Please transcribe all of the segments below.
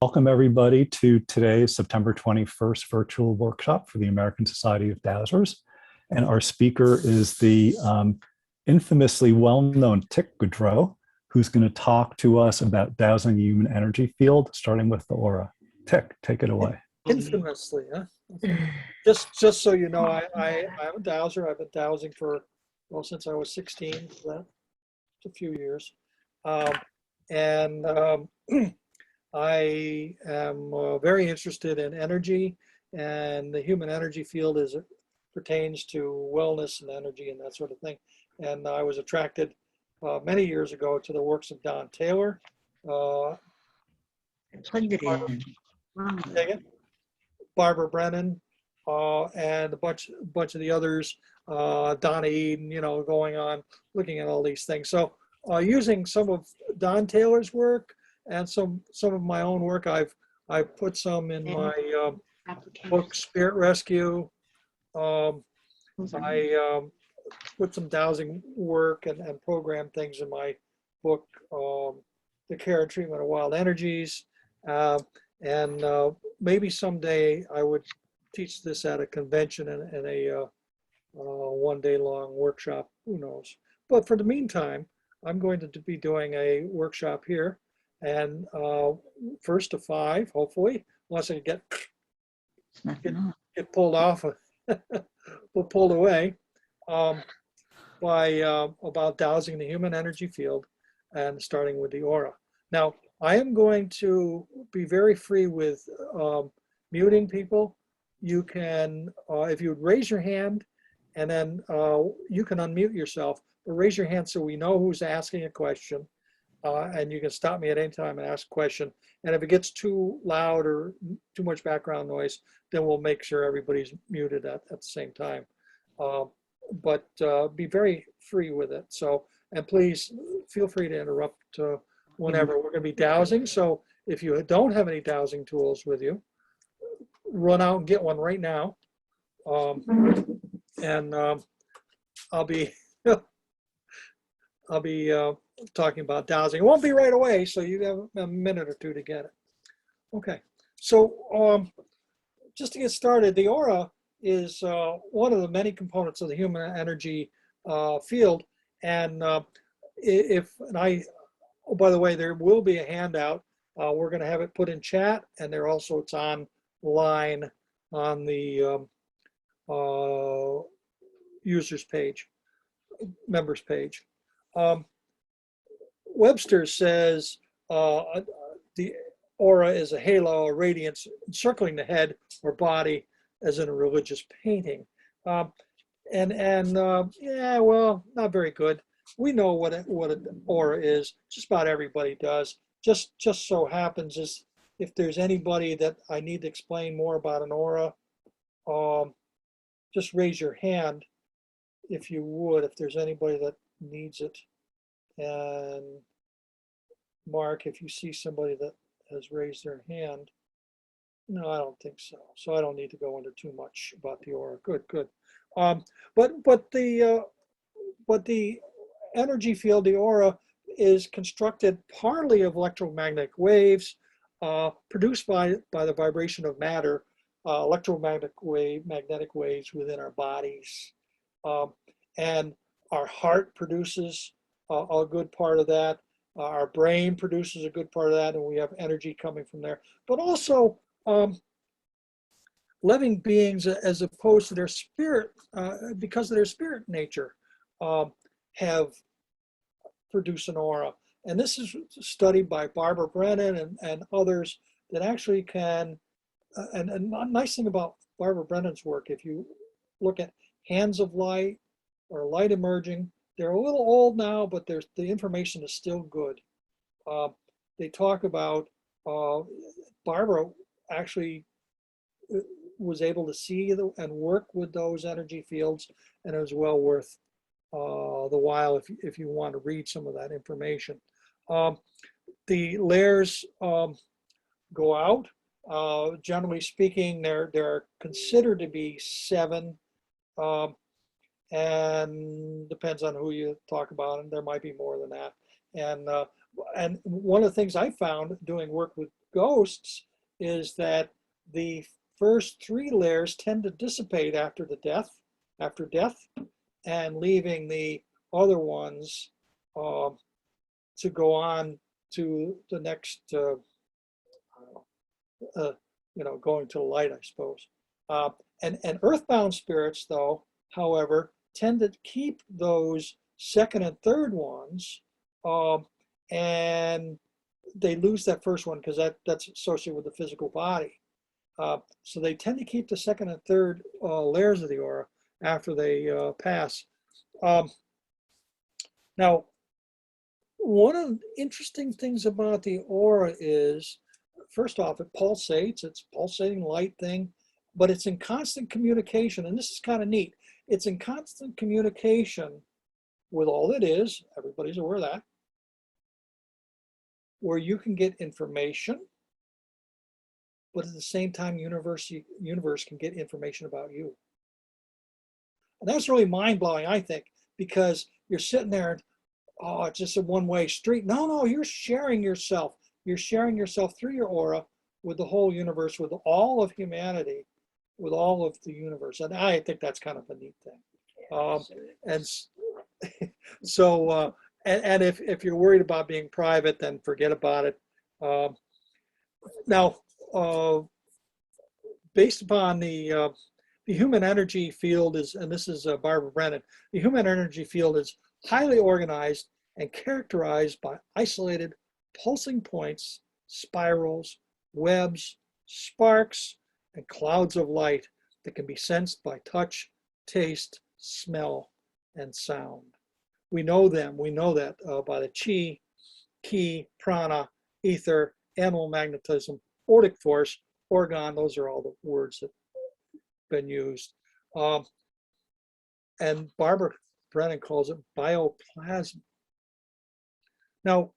Welcome everybody to today's September 21st virtual workshop for the American Society of Dowsers. And our speaker is the infamously well-known Gaudreau, who's going to talk to us about dowsing the human energy field, starting with the aura. Take it away. Infamously, huh? Just so you know, I'm a dowser. I've been dowsing for, well, since I was 16, so that's a few years. And I am very interested in energy, and the human energy field as it pertains to wellness and energy and that sort of thing. And I was attracted many years ago to the works of Don Taylor. I plugged it in. Barbara Brennan, and a bunch of the others, Donna Eden, going on, looking at all these things. So using some of Don Taylor's work and some of my own work, I've put some in my book Spirit Rescue. I put some dowsing work and program things in my book, The Care and Treatment of Wild Energies. And maybe someday I would teach this at a convention and a one-day-long workshop. Who knows? But for the meantime, I'm going to be doing a workshop here, and first to 5, hopefully, unless I get pulled off, pulled away, by about dowsing the human energy field, and starting with the aura. Now, I am going to be very free with muting people. You can, if you would raise your hand, and then you can unmute yourself, but raise your hand so we know who's asking a question. And you can stop me at any time and ask a question. And if it gets too loud or too much background noise, then we'll make sure everybody's muted at the same time. But be very free with it. So, and please feel free to interrupt whenever. We're going to be dowsing, so if you don't have any dowsing tools with you, run out and get one right now. And I'll be talking about dowsing. It won't be right away, so you have a minute or two to get it. Okay, so just to get started, the aura is one of the many components of the human energy field, and oh, by the way, there will be a handout. We're going to have it put in chat, and it's online on the users page, members page. Webster says the aura is a halo, a radiance encircling the head or body, as in a religious painting. Yeah, well, not very good. We know what an aura is. Just about everybody does. Just so happens is if there's anybody that I need to explain more about an aura, just raise your hand if you would, if there's anybody that needs it. And Mark, if you see somebody that has raised their hand. No, I don't think so. So I don't need to go into too much about the aura. Good. But the energy field, the aura, is constructed partly of electromagnetic waves produced by the vibration of matter, magnetic waves within our bodies. And our heart produces a good part of that. Our brain produces a good part of that, and we have energy coming from there. But also, living beings, as opposed to their spirit, because of their spirit nature, have produced an aura. And this is studied by Barbara Brennan and others that actually can, and a nice thing about Barbara Brennan's work, if you look at Hands of Light or Light Emerging, they're a little old now, but the information is still good. They talk about, Barbara actually was able to see and work with those energy fields, and it was well worth the while if you want to read some of that information. The layers go out. Generally speaking, they're considered to be 7, and depends on who you talk about, and there might be more than that. And one of the things I found doing work with ghosts is that the first three layers tend to dissipate after death, and leaving the other ones to go on to the next, going to the light, I suppose. And earthbound spirits, though, however, tend to keep those second and third ones, and they lose that first one because that's associated with the physical body. So they tend to keep the second and third layers of the aura after they pass. Now, one of the interesting things about the aura is, first off, it pulsates. It's a pulsating light thing, but it's in constant communication. And this is kind of neat. It's in constant communication with all that is, everybody's aware of that, where you can get information, but at the same time, universe can get information about you. And that's really mind-blowing, I think, because you're sitting there and, oh, it's just a one-way street. No, you're sharing yourself. You're sharing yourself through your aura with the whole universe, with all of humanity, with all of the universe. And I think that's kind of a neat thing. And so, and if you're worried about being private, then forget about it. Now, based upon the human energy field is, and this is Barbara Brennan, the human energy field is highly organized and characterized by isolated pulsing points, spirals, webs, sparks, and clouds of light that can be sensed by touch, taste, smell, and sound. We know them. We know that by the chi, ki, prana, ether, animal magnetism, ordic force, organ. Those are all the words that have been used. And Barbara Brennan calls it bioplasm. Now,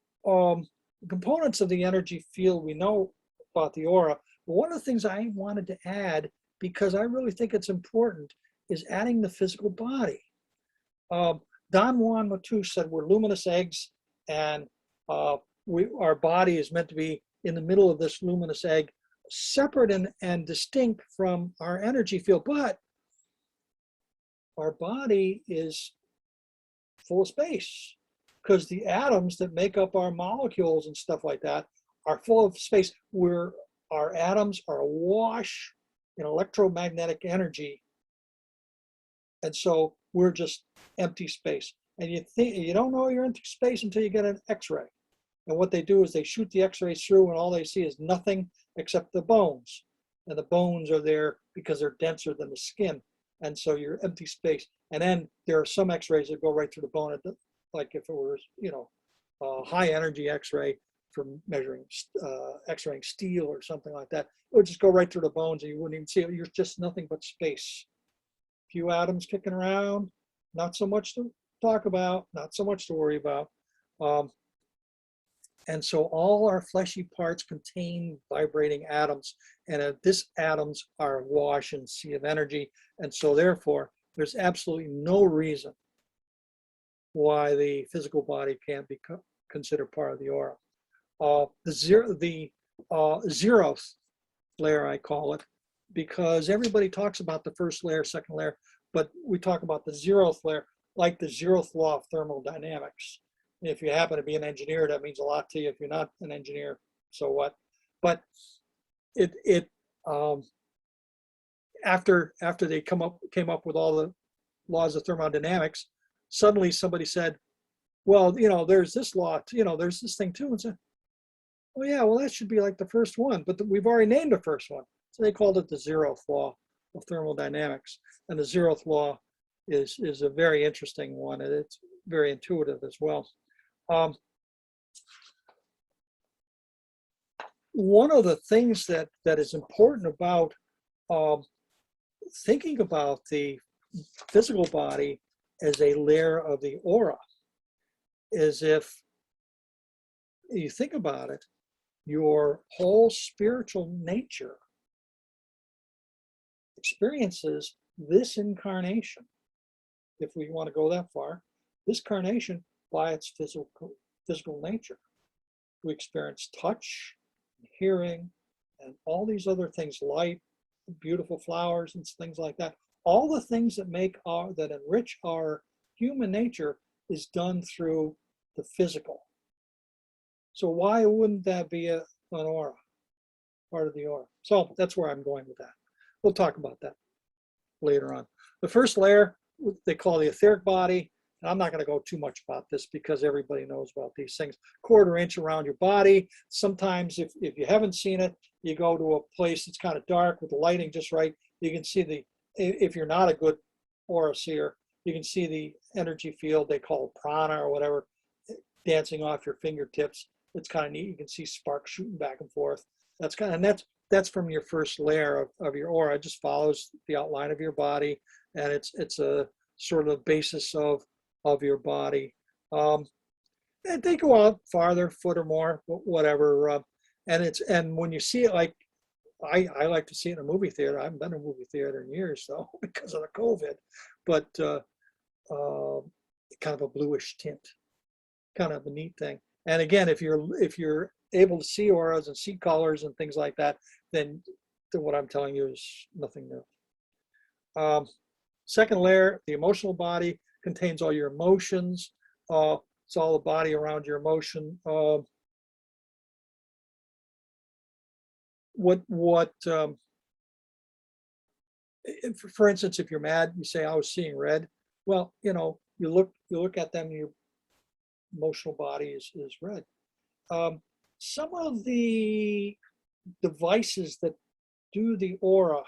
components of the energy field, we know about the aura. But one of the things I wanted to add, because I really think it's important, is adding the physical body. Don Juan Matus said we're luminous eggs, and our body is meant to be in the middle of this luminous egg, separate and distinct from our energy field. But our body is full of space, because the atoms that make up our molecules and stuff like that are full of space, where our atoms are awash in electromagnetic energy. And so we're just empty space. And you don't know you're empty space until you get an X-ray. And what they do is they shoot the X-rays through, and all they see is nothing except the bones. And the bones are there because they're denser than the skin. And so you're empty space. And then there are some X-rays that go right through the bone, like if it was, a high energy X-ray for measuring, X-raying steel or something like that. It would just go right through the bones and you wouldn't even see it. You're just nothing but space. Few atoms kicking around, not so much to talk about, not so much to worry about. And so all our fleshy parts contain vibrating atoms, and these atoms are awash in a sea of energy. And so therefore, there's absolutely no reason why the physical body can't be considered part of the aura. The zeroth layer, I call it, because everybody talks about the first layer, second layer, but we talk about the zeroth layer, like the zeroth law of thermodynamics. If you happen to be an engineer, that means a lot to you. If you're not an engineer, so what? But after they came up with all the laws of thermodynamics, suddenly somebody said, well, there's this law, there's this thing too, and said, oh yeah, well that should be like the first one, but we've already named the first one. So they called it the zeroth law of thermodynamics, and the zeroth law is a very interesting one, and it's very intuitive as well. One of the things that is important about thinking about the physical body as a layer of the aura is, if you think about it, your whole spiritual nature experiences this incarnation, if we want to go that far, this incarnation by its physical nature. We experience touch, hearing, and all these other things, light, beautiful flowers and things like that. All the things that that enrich our human nature is done through the physical. So why wouldn't that be an aura, part of the aura? So that's where I'm going with that. We'll talk about that later on. The first layer, they call the etheric body. And I'm not going to go too much about this because everybody knows about these things. 1/4 inch around your body. Sometimes if you haven't seen it, you go to a place that's kind of dark with the lighting just right. You can see if you're not a good aura seer, you can see the energy field they call prana or whatever, dancing off your fingertips. It's kind of neat. You can see sparks shooting back and forth. That's from your first layer of your aura. It just follows the outline of your body, and it's a sort of basis of your body. And they go out farther, foot or more, whatever. And when you see it, like I like to see it in a movie theater. I haven't been in a movie theater in years, though, because of the COVID. But kind of a bluish tint, kind of a neat thing. And again, if you're able to see auras and see colors and things like that, then what I'm telling you is nothing new. Second layer, the emotional body, contains all your emotions. It's all the body around your emotion. For instance, if you're mad, you say, "I was seeing red." Well, you look at them, your emotional body is red. Some of the devices that do the aura,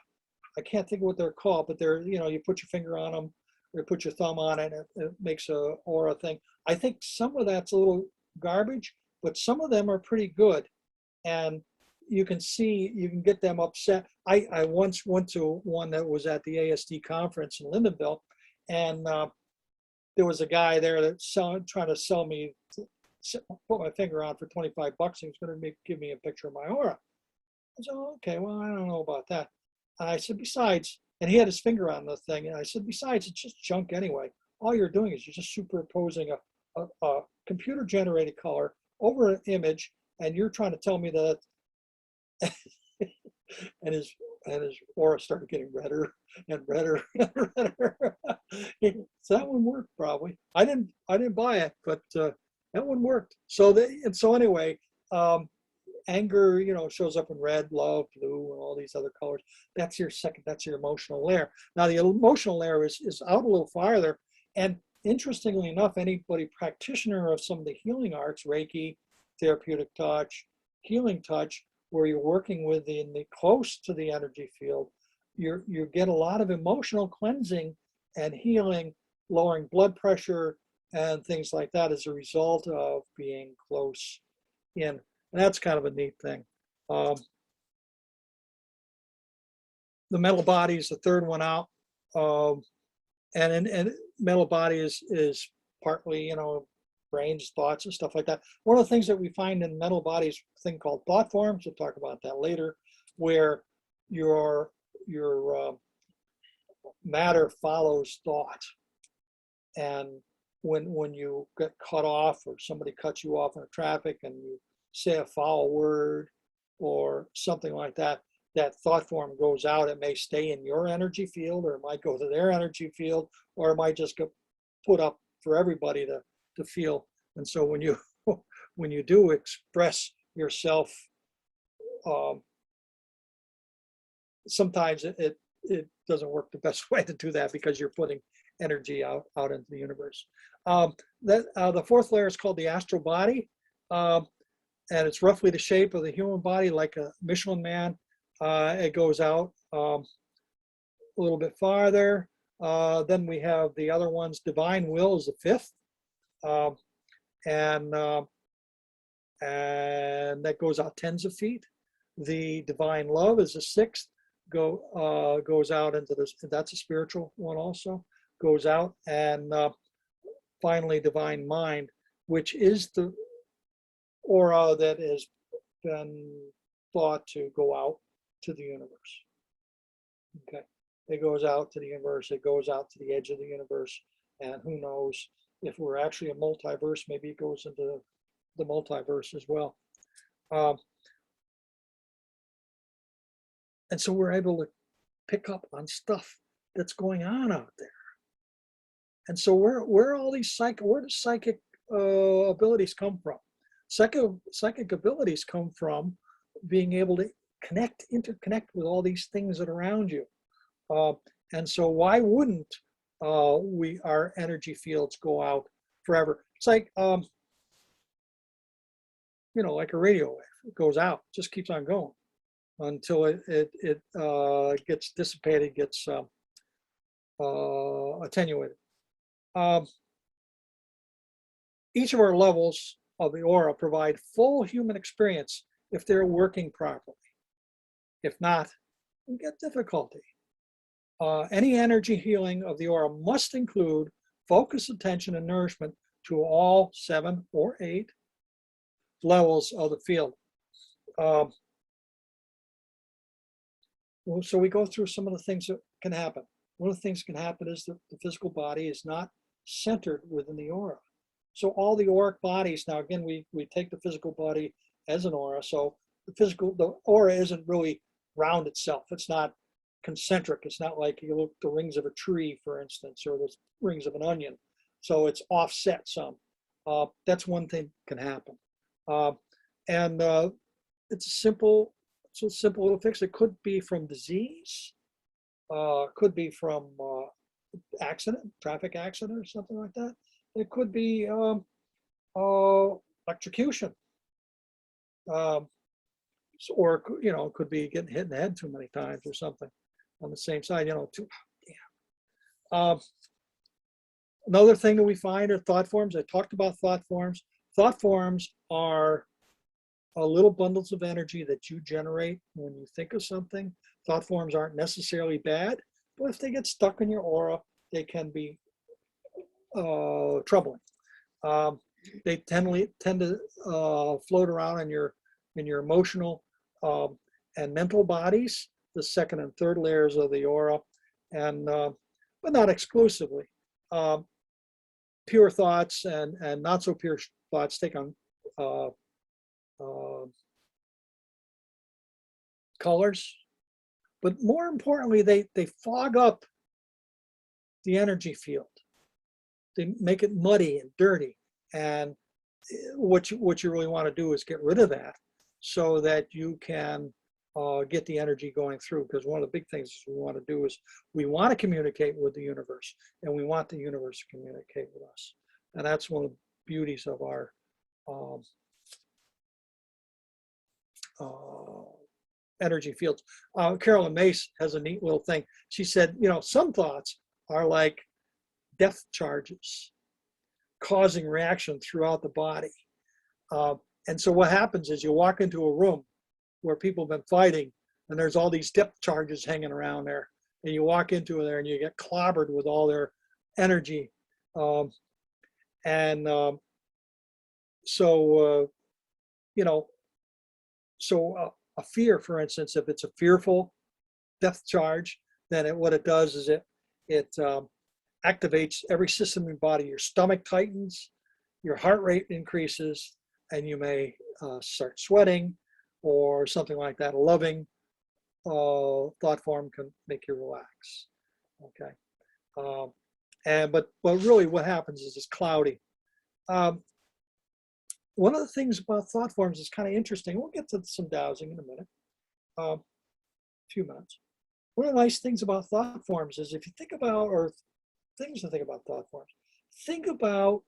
I can't think of what they're called, but you put your finger on them, or put your thumb on it, and it makes a aura thing. I think some of that's a little garbage, but some of them are pretty good. And you can get them upset. I once went to one that was at the ASD conference in Lindenville, and there was a guy there that trying to sell me, put my finger on for $25. He was going to give me a picture of my aura. I said, "Oh, okay, well, I don't know about that." And I said, "Besides," and he had his finger on the thing, and I said, "Besides, it's just junk anyway. All you're doing is you're just superimposing a computer-generated color over an image, and you're trying to tell me that." and his aura started getting redder and redder and redder. So that one worked probably. I didn't buy it, but that one worked. So anyway, anger, shows up in red, love, blue, and all these other colors. That's your emotional layer. Now the emotional layer is out a little farther, and interestingly enough, anybody practitioner of some of the healing arts, Reiki, therapeutic touch, healing touch, where you're working with the close to the energy field, you get a lot of emotional cleansing and healing, lowering blood pressure and things like that as a result of being close in. And that's kind of a neat thing. The mental body is the third one out. And mental body is partly, brains, thoughts, and stuff like that. One of the things that we find in mental body is a thing called thought forms. We'll talk about that later, where your matter follows thought. And when you get cut off, or somebody cuts you off in traffic and you say a foul word or something like that, that thought form goes out. It may stay in your energy field, or it might go to their energy field, or it might just get put up for everybody to feel. And so when you do express yourself, sometimes it doesn't work the best way to do that, because you're putting energy out into the universe. The fourth layer is called the astral body, and it's roughly the shape of the human body, like a Michelin man. It goes out a little bit farther. Then we have the other ones. Divine will is the fifth, and that goes out tens of feet. The divine love is the sixth. Goes out into this. That's a spiritual one also. Goes out, and finally, divine mind, which is the aura that has been thought to go out to the universe. Okay, it goes out to the universe. It goes out to the edge of the universe, and who knows if we're actually a multiverse? Maybe it goes into the multiverse as well. And so we're able to pick up on stuff that's going on out there. And so where all these where do psychic abilities come from? Psychic abilities come from being able to interconnect with all these things that are around you. And so why wouldn't our energy fields go out forever? It's like, like a radio wave. It goes out, just keeps on going until it gets dissipated, gets attenuated. Each of our levels of the aura provide full human experience if they're working properly. If not, we get difficulty. Any energy healing of the aura must include focus, attention, and nourishment to all 7 or 8 levels of the field. So we go through some of the things that can happen. One of the things that can happen is that the physical body is not centered within the aura. So all the auric bodies, now again, we take the physical body as an aura. So the aura isn't really round itself. It's not concentric. It's not like you look at the rings of a tree, for instance, or the rings of an onion. So it's offset some. That's one thing can happen. It's a simple little fix. It could be from disease, could be from traffic accident or something like that. It could be electrocution, or it could be getting hit in the head too many times or something on the same side. Another thing that we find are thought forms. I talked about thought forms. Thought forms are little bundles of energy that you generate when you think of something. Thought forms aren't necessarily bad, but if they get stuck in your aura, they can be troubling. They tend to float around in your emotional and mental bodies, the second and third layers of the aura, and but not exclusively. Pure thoughts and not so pure thoughts take on colors, but more importantly, they fog up the energy field. They make it muddy and dirty, and what you really want to do is get rid of that so that you can get the energy going through. Because one of the big things we want to do is we want to communicate with the universe, and we want the universe to communicate with us. And that's one of the beauties of our energy fields. Carolyn Mace has a neat little thing. She said, some thoughts are like depth charges causing reaction throughout the body. And so what happens is you walk into a room where people have been fighting and there's all these depth charges hanging around there, and you walk into there and you get clobbered with all their energy. So a fear, for instance, if it's a fearful depth charge, then what it does is it activates every system in your body. Your stomach tightens, your heart rate increases, and you may start sweating or something like that. A loving thought form can make you relax. Okay, but really, what happens is it's cloudy. One of the things about thought forms is kind of interesting. We'll get to some dowsing in a minute, a few minutes. One of the nice things about thought forms is if you think about, or things to think about thought forms, think about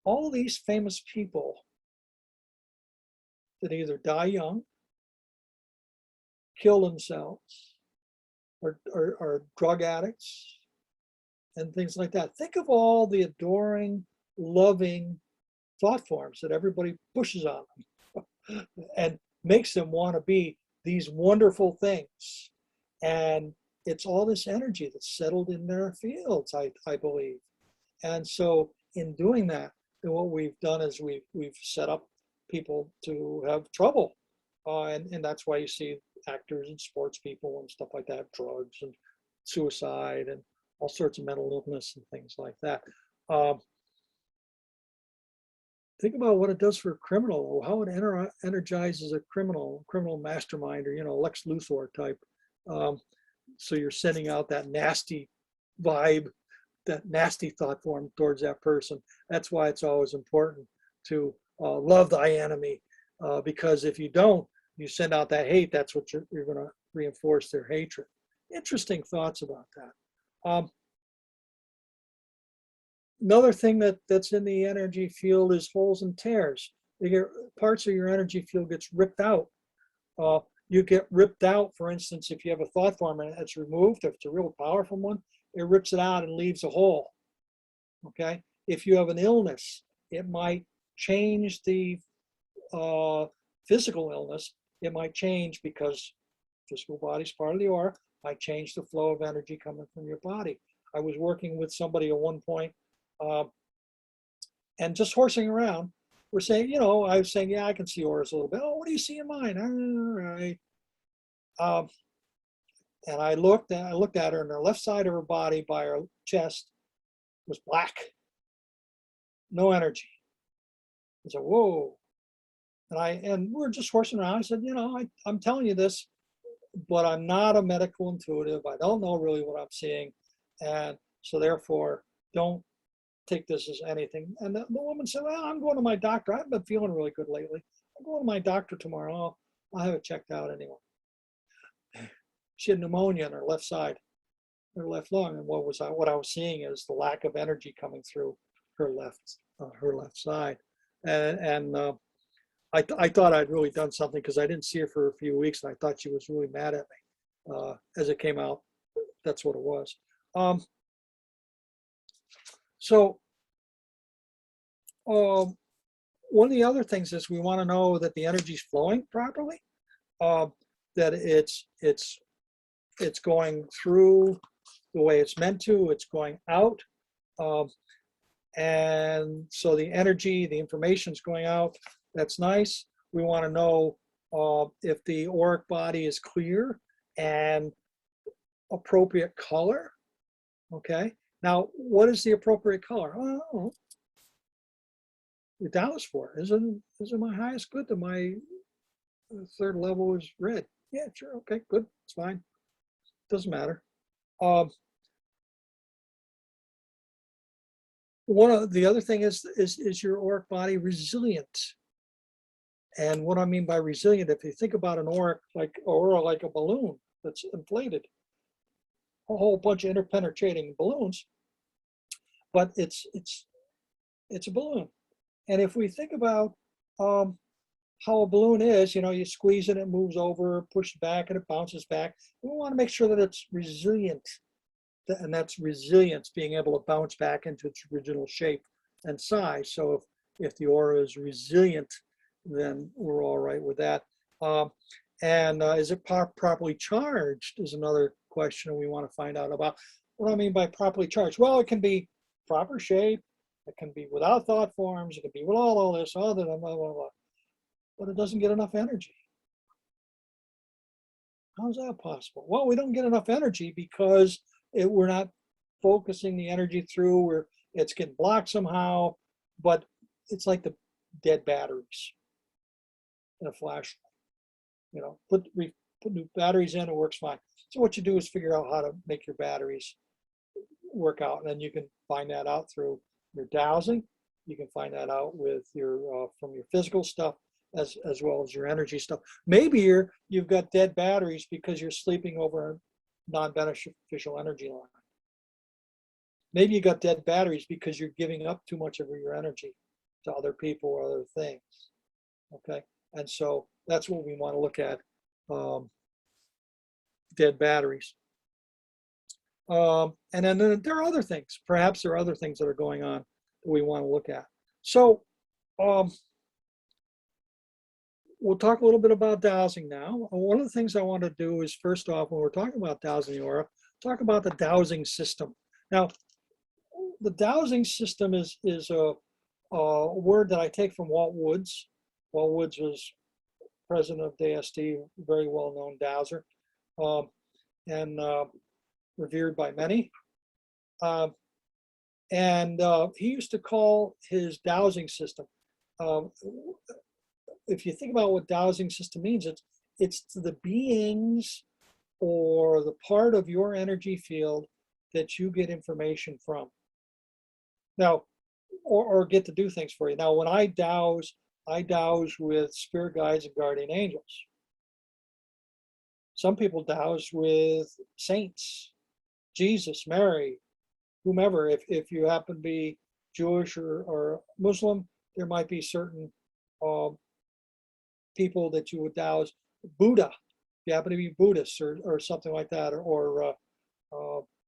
all these famous people that either die young, kill themselves, or drug addicts, and things like that. Think of all the adoring, loving thought forms that everybody pushes on them and makes them want to be these wonderful things. And it's all this energy that's settled in their fields, I believe. And so in doing that, what we've done is we've set up people to have trouble. And that's why you see actors and sports people and stuff like that, drugs and suicide and all sorts of mental illness and things like that. Think about what it does for a criminal, or how it energizes a criminal mastermind, or Lex Luthor type Um, so you're sending out that nasty vibe, that nasty thought form towards that person. That's why it's always important to love thy enemy, because if you don't, you send out that hate, that's what you're going to reinforce their hatred. Interesting thoughts about that. Another thing that's in the energy field is holes and tears. Parts of your energy field gets ripped out. You get ripped out, for instance, if you have a thought form and it's removed, if it's a real powerful one, it rips it out and leaves a hole. Okay? If you have an illness, it might change the physical illness. It might change because physical body's part of the aura, might change the flow of energy coming from your body. I was working with somebody at one point and just horsing around. We're saying, I was saying, yeah, I can see auras a little bit. Oh, what do you see in mine? All right. And I looked at her, and the left side of her body by her chest was black. No energy. I said, whoa. And we're just horsing around. I said, I'm telling you this, but I'm not a medical intuitive. I don't know really what I'm seeing. And so therefore, don't take this as anything. And the woman said, well, I'm going to my doctor. I've been feeling really good lately. I'm going to my doctor tomorrow. I'll have it checked out anyway. She had pneumonia on her left side, her left lung. And what I was seeing is the lack of energy coming through her left side. And I thought I'd really done something because I didn't see her for a few weeks, and I thought she was really mad at me. As it came out, that's what it was. One of the other things is we want to know that the energy is flowing properly, that it's going through the way it's meant to, it's going out. And so the energy, the information is going out. That's nice. We want to know if the auric body is clear and appropriate color. Okay. Now, what is the appropriate color? Oh, the Taoist for it. Is it my highest good? That my third level is red? Yeah, sure. Okay, good. It's fine. Doesn't matter. One of the other thing is your auric body resilient? And what I mean by resilient, if you think about an aura like a balloon that's inflated, a whole bunch of interpenetrating balloons, but it's a balloon. And if we think about how a balloon is, you squeeze it, it moves over, push it back, and it bounces back. We want to make sure that it's resilient, and that's resilience, being able to bounce back into its original shape and size. So if the aura is resilient, then we're all right with that. Is it properly charged is another question we want to find out about. What do I mean by properly charged? Well, it can be proper shape, it can be without thought forms, it can be with all this, other than blah, blah, blah. But it doesn't get enough energy. How's that possible? Well, we don't get enough energy because we're not focusing the energy through, where it's getting blocked somehow, but it's like the dead batteries in a flashlight. Put new batteries in, it works fine. So what you do is figure out how to make your batteries work out, and then you can find that out through your dowsing. You can find that out with from your physical stuff as well as your energy stuff. Maybe you've got dead batteries because you're sleeping over a non-beneficial energy line. Maybe you got dead batteries because you're giving up too much of your energy to other people or other things. Okay, and so that's what we want to look at, dead batteries. And then there are other things. Perhaps there are other things that are going on that we want to look at. So we'll talk a little bit about dowsing now. One of the things I want to do is, first off, when we're talking about dowsing the aura, talk about the dowsing system. Now, the dowsing system is a word that I take from Walt Woods. Walt Woods was president of DST, very well-known dowser, and revered by many. He used to call his dowsing system, if you think about what dowsing system means, it's the beings or the part of your energy field that you get information from. Now, or get to do things for you. Now, when I dowse with spirit guides and guardian angels. Some people dowse with saints, Jesus, Mary, whomever. If you happen to be Jewish or Muslim, there might be certain people that you would dowse. Buddha, if you happen to be Buddhist or something like that.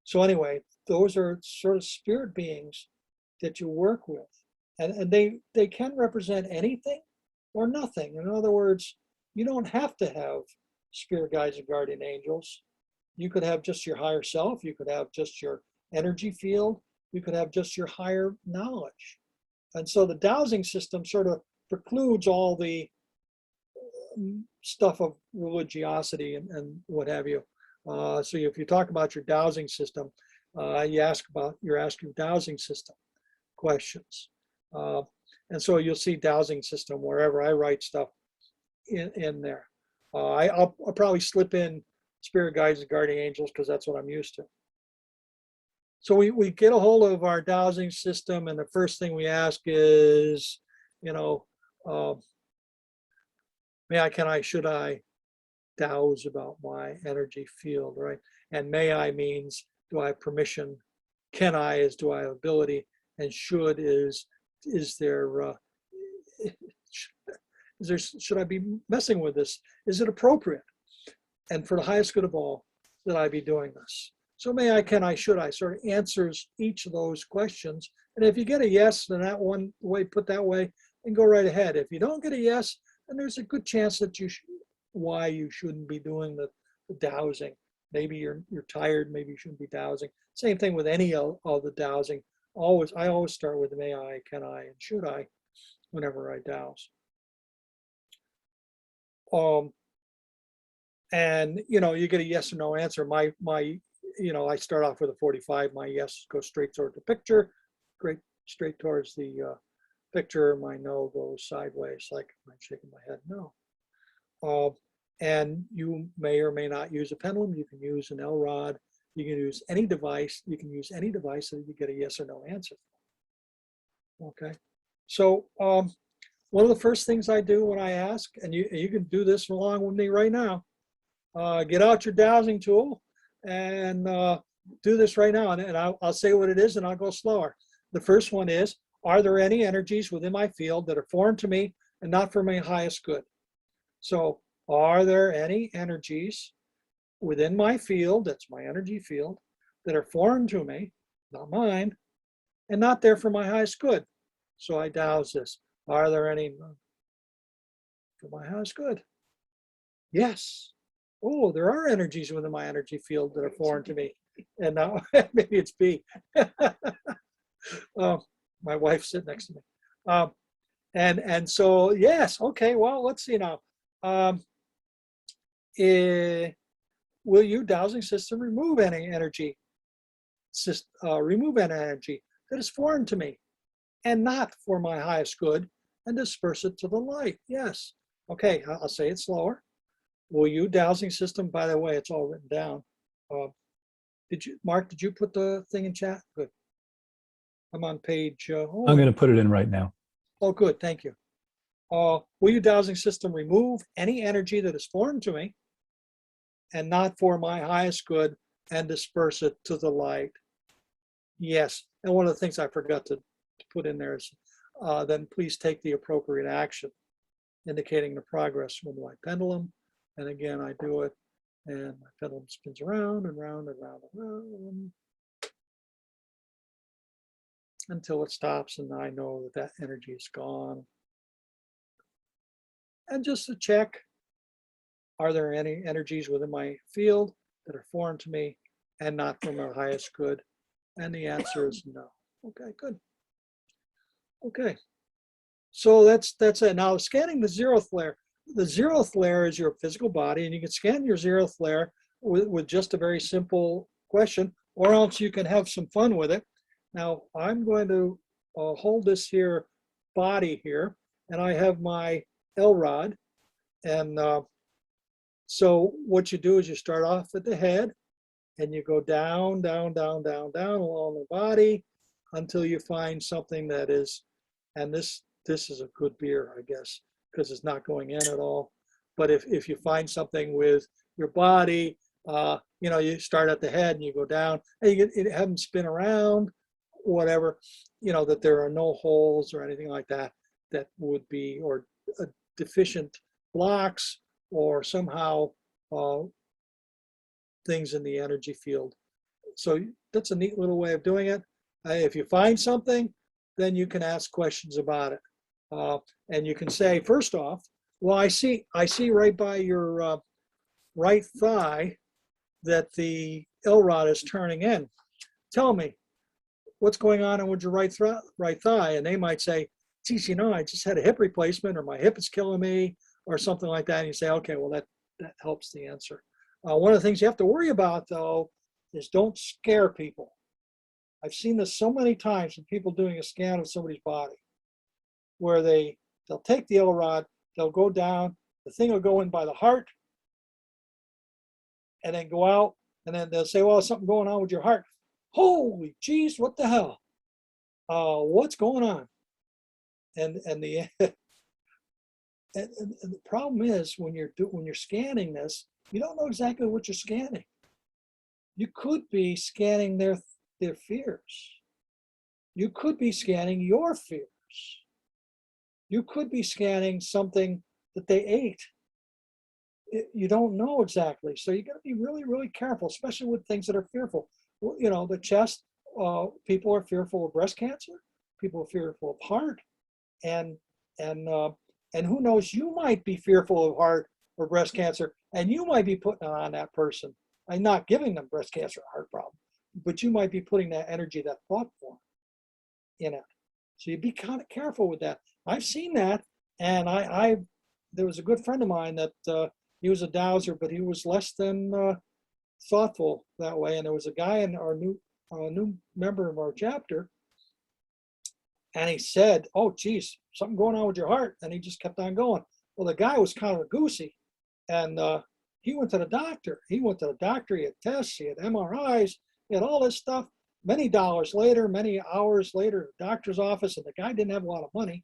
So anyway, those are sort of spirit beings that you work with. And they can represent anything or nothing. In other words, you don't have to have spirit guides and guardian angels. You could have just your higher self. You could have just your energy field. You could have just your higher knowledge. And so the dowsing system sort of precludes all the stuff of religiosity and what have you. So if you talk about your dowsing system, you're asking dowsing system questions. And so you'll see dowsing system wherever I write stuff in there. I'll probably slip in spirit guides and guardian angels because that's what I'm used to. So we get a hold of our dowsing system, and the first thing we ask is, may I, can I, should I dowse about my energy field, right? And may I means, do I have permission? Can I is, do I have ability? And should is there, should I be messing with this? Is it appropriate? And for the highest good of all, that I be doing this? So may I, can I, should I sort of answers each of those questions. And if you get a yes, then that one way, put that way, and go right ahead. If you don't get a yes, then there's a good chance that why you shouldn't be doing the dowsing. Maybe you're tired, maybe you shouldn't be dowsing. Same thing with any of the dowsing. I always start with may I, can I, and should I whenever I dowse. And you get a yes or no answer. I start off with a 45. My yes goes straight toward the picture, straight towards the picture. My no goes sideways, like I'm shaking my head no. And you may or may not use a pendulum. You can use an L rod. You can use any device. You can use any device so that you get a yes or no answer. Okay. So one of the first things I do when I ask, and you can do this along with me right now, get out your dowsing tool and do this right now. And I'll say what it is and I'll go slower. The first one is, are there any energies within my field that are foreign to me and not for my highest good? So are there any energies within my field, that's my energy field, that are foreign to me, not mine, and not there for my highest good? So I dowse this. Are there any for my highest good? Yes. Oh, there are energies within my energy field that are foreign to me. And now maybe it's B. My wife's sitting next to me. And so, yes, okay, well, let's see now. Will your dowsing system remove any energy? Remove an energy that is foreign to me and not for my highest good and disperse it to the light? Yes. Okay, I'll say it slower. Will you dowsing system, by the way, it's all written down. Mark, did you put the thing in chat? Good. I'm on page. I'm going to put it in right now. Oh, good, thank you. Will your dowsing system remove any energy that is foreign to me and not for my highest good and disperse it to the light? Yes. And one of the things I forgot to put in there is, then please take the appropriate action, indicating the progress with my pendulum. And again, I do it, and my pendulum spins around and round and round and round until it stops, and I know that energy is gone. And just to check, are there any energies within my field that are foreign to me and not for my highest good? And the answer is no. Okay, good. Okay, so that's it. Now, scanning the zeroth layer. The zeroth layer is your physical body, and you can scan your zeroth layer with just a very simple question, or else you can have some fun with it. Now, I'm going to hold this here body here, and I have my L rod, and So what you do is you start off at the head and you go down, down, down, down, down along the body until you find something that is, and this is a good beer, I guess, because it's not going in at all. But if you find something with your body, you start at the head and you go down and you have them spin around, whatever, that there are no holes or anything like that that would be, or deficient blocks or somehow things in the energy field. So that's a neat little way of doing it. If you find something, then you can ask questions about it. And you can say, first off, well, I see right by your right thigh that the L rod is turning in. Tell me, what's going on with your right thigh? And they might say, geez, I just had a hip replacement, or my hip is killing me, or something like that. And you say, okay, well, that helps the answer. One of the things you have to worry about, though, is don't scare people. I've seen this so many times with people doing a scan of somebody's body, where they'll take the L rod, they'll go down, the thing will go in by the heart, and then go out, and then they'll say, well, there's something going on with your heart. Holy jeez, what the hell? What's going on? And the and the problem is when you're scanning this, you don't know exactly what you're scanning. You could be scanning their fears. You could be scanning your fears. You could be scanning something that they ate. You don't know exactly. So you got to be really, really careful, especially with things that are fearful. The chest, people are fearful of breast cancer. People are fearful of heart. And who knows, you might be fearful of heart or breast cancer, and you might be putting it on that person. I'm not giving them breast cancer or heart problem, but you might be putting that energy, that thought form in it. So you be kind of careful with that. I've seen that, and there was a good friend of mine that he was a dowser, but he was less than thoughtful that way. And there was a guy in our new member of our chapter, and he said, oh, geez, something going on with your heart. And he just kept on going. Well, the guy was kind of goosey, and he went to the doctor. He had tests, he had MRIs, he had all this stuff. Many dollars later, many hours later, the doctor's office, and the guy didn't have a lot of money,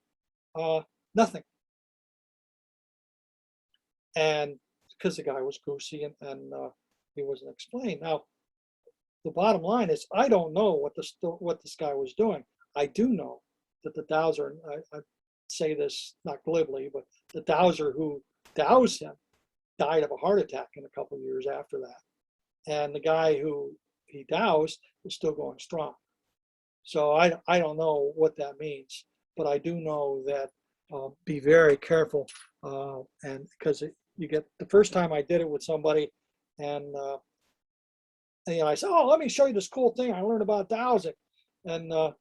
nothing. And because the guy was goosey and he wasn't explained. Now, the bottom line is, I don't know what this guy was doing. I do know that the dowser, I say this not glibly, but the dowser who dowsed him died of a heart attack in a couple of years after that. And the guy who he doused is still going strong. So I don't know what that means, but I do know that be very careful. And because you get, the first time I did it with somebody, and I said, oh, let me show you this cool thing I learned about dowsing. And I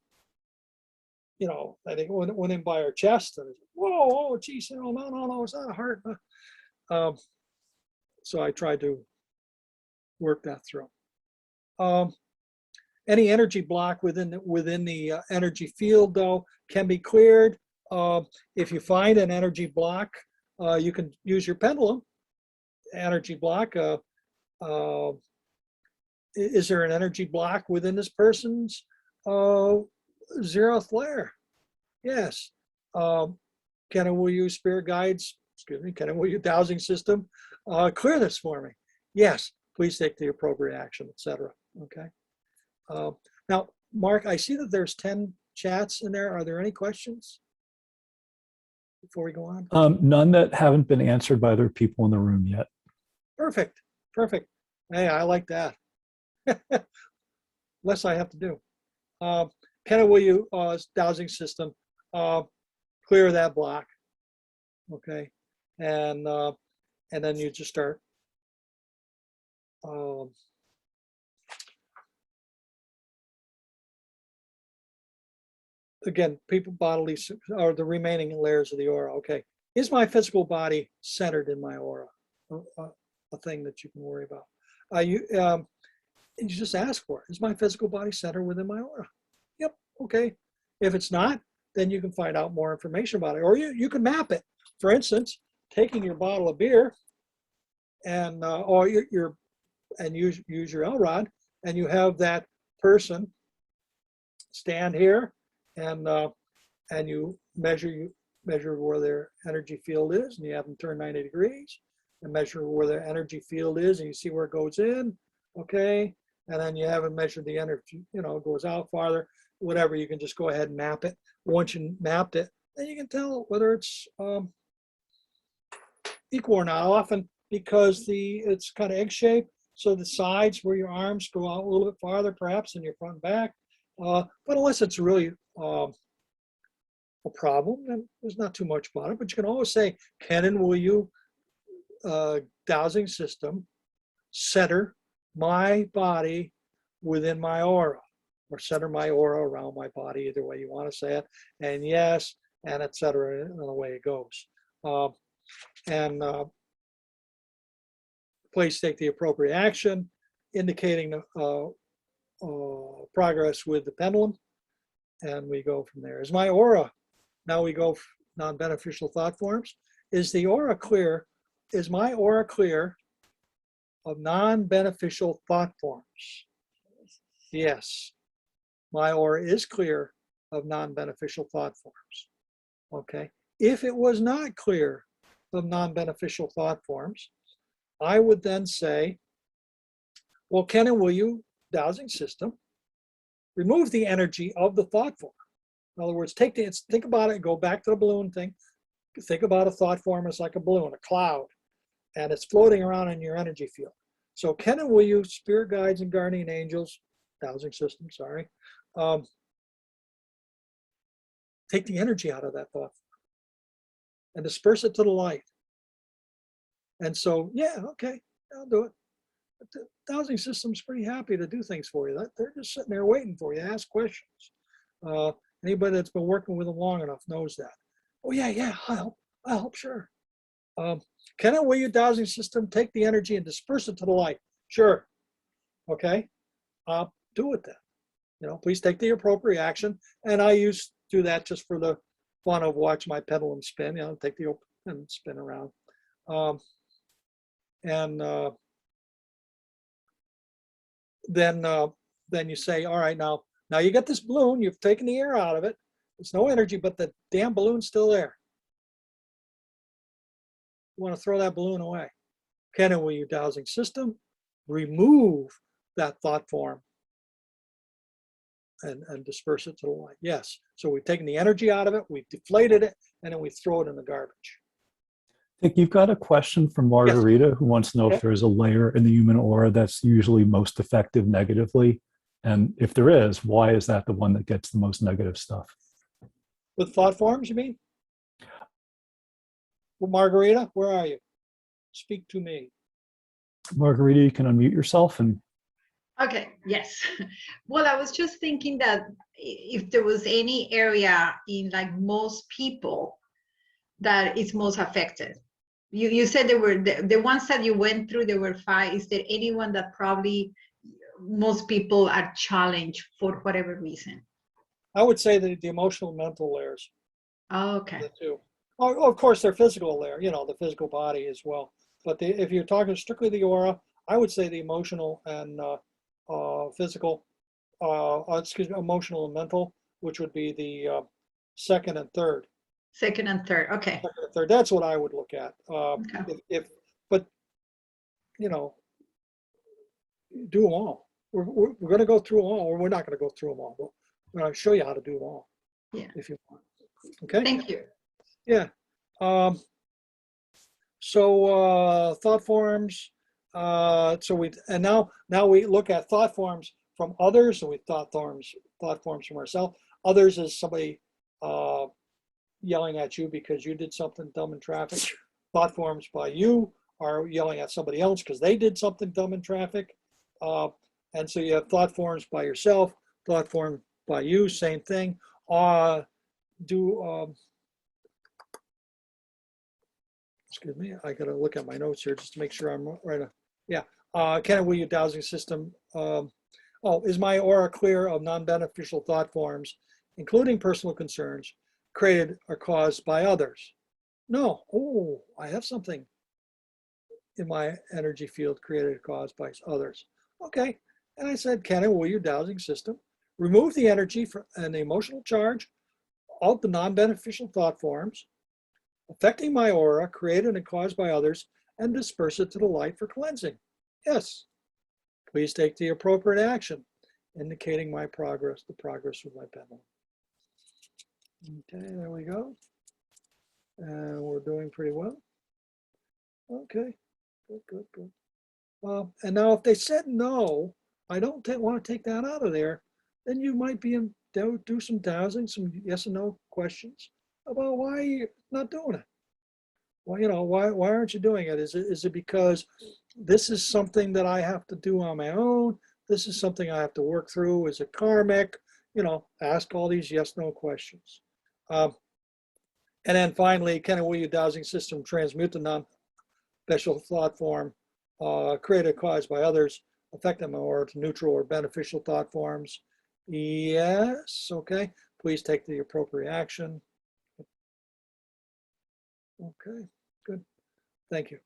think it went in by her chest, and I said, whoa, oh, geez, no, it's not a heart. So I tried to work that through. Any energy block within the energy field, though, can be cleared. If you find an energy block, you can use your pendulum energy block. Is there an energy block within this person's zeroth layer? Yes. Will you spirit guides, will you dowsing system clear this for me? Yes, please take the appropriate action, etc. Okay. Now, Mark, I see that there's 10 chats in there. Are there any questions before we go on? None that haven't been answered by other people in the room yet. Perfect. Hey, I like that. Less I have to do. Will you dowsing system clear that block? Okay, and then you just start. Again, people bodily are the remaining layers of the aura. Okay, is my physical body centered in my aura? A thing that you can worry about. You just ask for it. Is my physical body centered within my aura? Yep. Okay. If it's not, then you can find out more information about it, or you can map it. For instance, taking your bottle of beer and or and use your L rod, and you have that person stand here, and you measure where their energy field is, and you have them turn 90 degrees, and measure where their energy field is, and you see where it goes in, okay, and then you have them measure the energy, goes out farther, whatever. You can just go ahead and map it. Once you mapped it, then you can tell whether it's equal or not. Often because it's kind of egg shaped, so the sides where your arms go out a little bit farther, perhaps, than your front and back. But unless it's really a problem, then there's not too much about it. But you can always say, Kenan, will you dowsing system center my body within my aura, or center my aura around my body, either way you want to say it, and yes, and etc. And the way it goes. Please take the appropriate action, indicating progress with the pendulum, and we go from there. Is my aura, now we go non-beneficial thought forms. Is the aura clear? Is my aura clear of non-beneficial thought forms? Yes, my aura is clear of non-beneficial thought forms. Okay. If it was not clear of non-beneficial thought forms, I would then say, well, Kenan, will you, dowsing system, remove the energy of the thought form? In other words, think about it, go back to the balloon thing. Think about a thought form as like a balloon, a cloud, and it's floating around in your energy field. So Kenan, will you, spirit guides and guardian angels, dowsing system, sorry, take the energy out of that thought form and disperse it to the light. And so, yeah, okay, I'll do it. But the dowsing system's pretty happy to do things for you. They're just sitting there waiting for you to ask questions. Anybody that's been working with them long enough knows that. Oh, yeah, I'll help, sure. Kenan, will your dowsing system take the energy and disperse it to the light? Sure. Okay, do it then. Please take the appropriate action. And I used to do that just for the fun of watch my pendulum spin, take the open and spin around. Then you say, all right, now you got this balloon, you've taken the air out of it. There's no energy, but the damn balloon's still there. You want to throw that balloon away. Kenan, will your dowsing system remove that thought form and disperse it to the light? Yes. So we've taken the energy out of it, we've deflated it, and then we throw it in the garbage. I think you've got a question from Margarita, who wants to know if there's a layer in the human aura that's usually most effective negatively. And if there is, why is that the one that gets the most negative stuff? With thought forms, you mean? Well, Margarita, where are you? Speak to me. Margarita, you can unmute yourself. And okay, yes. Well, I was just thinking that if there was any area in like most people that is most affected. You said there were the ones that you went through, there were 5. Is there anyone that probably most people are challenged for whatever reason? I would say the emotional mental layers. Oh, okay. The two. Oh, of course, their physical layer, the physical body as well. But if you're talking strictly the aura, I would say the emotional and physical, emotional and mental, which would be the second and third. Second and third, okay. Second and third, that's what I would look at. Okay. But do them all. We're going to go through them all, or we're not going to go through them all. But we're going to show you how to do them all. Yeah. If you want. Okay. Thank you. Yeah. So thought forms. Now we look at thought forms from others, and we thought forms from ourselves. Others is somebody yelling at you because you did something dumb in traffic. Thought forms by you are yelling at somebody else because they did something dumb in traffic. And so you have thought forms by yourself, thought form by you, same thing. Excuse me, I gotta look at my notes here just to make sure I'm right. Yeah, Kenan, will your dowsing system, is my aura clear of non-beneficial thought forms, including personal concerns, created or caused by others? No. Oh, I have something. in my energy field created or caused by others. Okay. And I said, can and will your dowsing system remove the energy and the emotional charge of the non-beneficial thought forms affecting my aura created and caused by others and disperse it to the light for cleansing? Yes. Please take the appropriate action, indicating my progress, the progress of my pendulum. Okay, there we go. And we're doing pretty well. Okay, good, good, good. And now if they said no, I don't want to take that out of there, then you might be do some dowsing, some yes and no questions about why you're not doing it. Well, you know, why aren't you doing it? Is it because this is something that I have to do on my own? This is something I have to work through. Is it karmic? You know, ask all these yes/no questions. And then finally, can and will your dowsing system transmute the non-special thought form created or caused by others, affect them or to neutral or beneficial thought forms? Yes. Okay. Please take the appropriate action. Okay. Good. Thank you.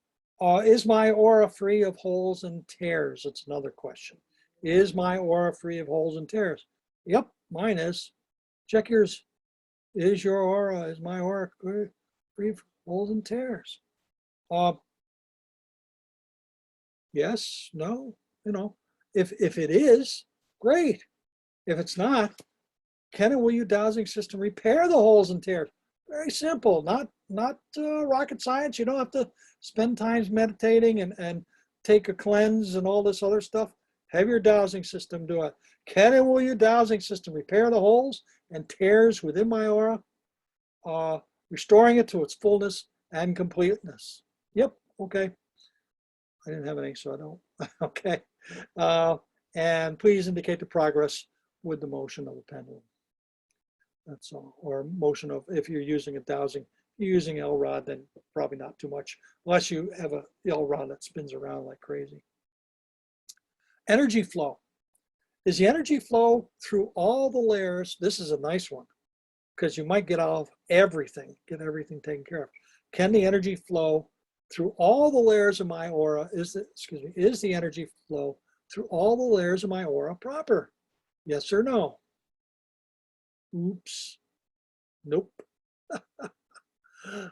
Is my aura free of holes and tears? It's another question. Is my aura free of holes and tears? Yep, mine is. Check yours. Is your aura, is my aura free of holes and tears? Yes, no, you know, if it is, great. If it's not, can and will your dowsing system repair the holes and tears? Very simple, not rocket science. You don't have to spend time meditating and take a cleanse and all this other stuff. Have your dowsing system do it. Can and will your dowsing system repair the holes and tears within my aura, restoring it to its fullness and completeness? Yep, okay. I didn't have any, so I don't. Okay. And please indicate the progress with the motion of the pendulum. That's all. Or motion of, if you're using a dowsing, you're using L rod, then probably not too much, unless you have a L rod that spins around like crazy. Energy flow. Is the energy flow through all the layers? This is a nice one, because you might get off everything, get everything taken care of. Can the energy flow through all the layers of my aura? Is the energy flow through all the layers of my aura proper? Yes or no? Oops. Nope.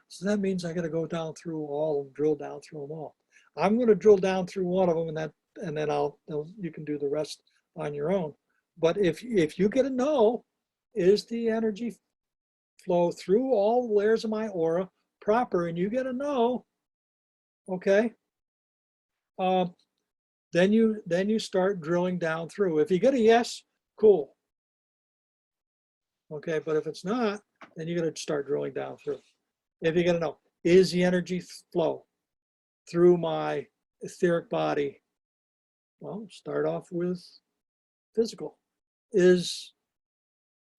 So that means I got to go down through all and drill down through them all. I'm going to drill down through one of them, and then you can do the rest on your own. But if you get a no, is the energy flow through all the layers of my aura proper, and you get a no, okay, then you start drilling down through. If you get a yes, cool. Okay, but if it's not, then you got to start drilling down through. If you get a no, is the energy flow through my etheric body? Well, start off with physical. Is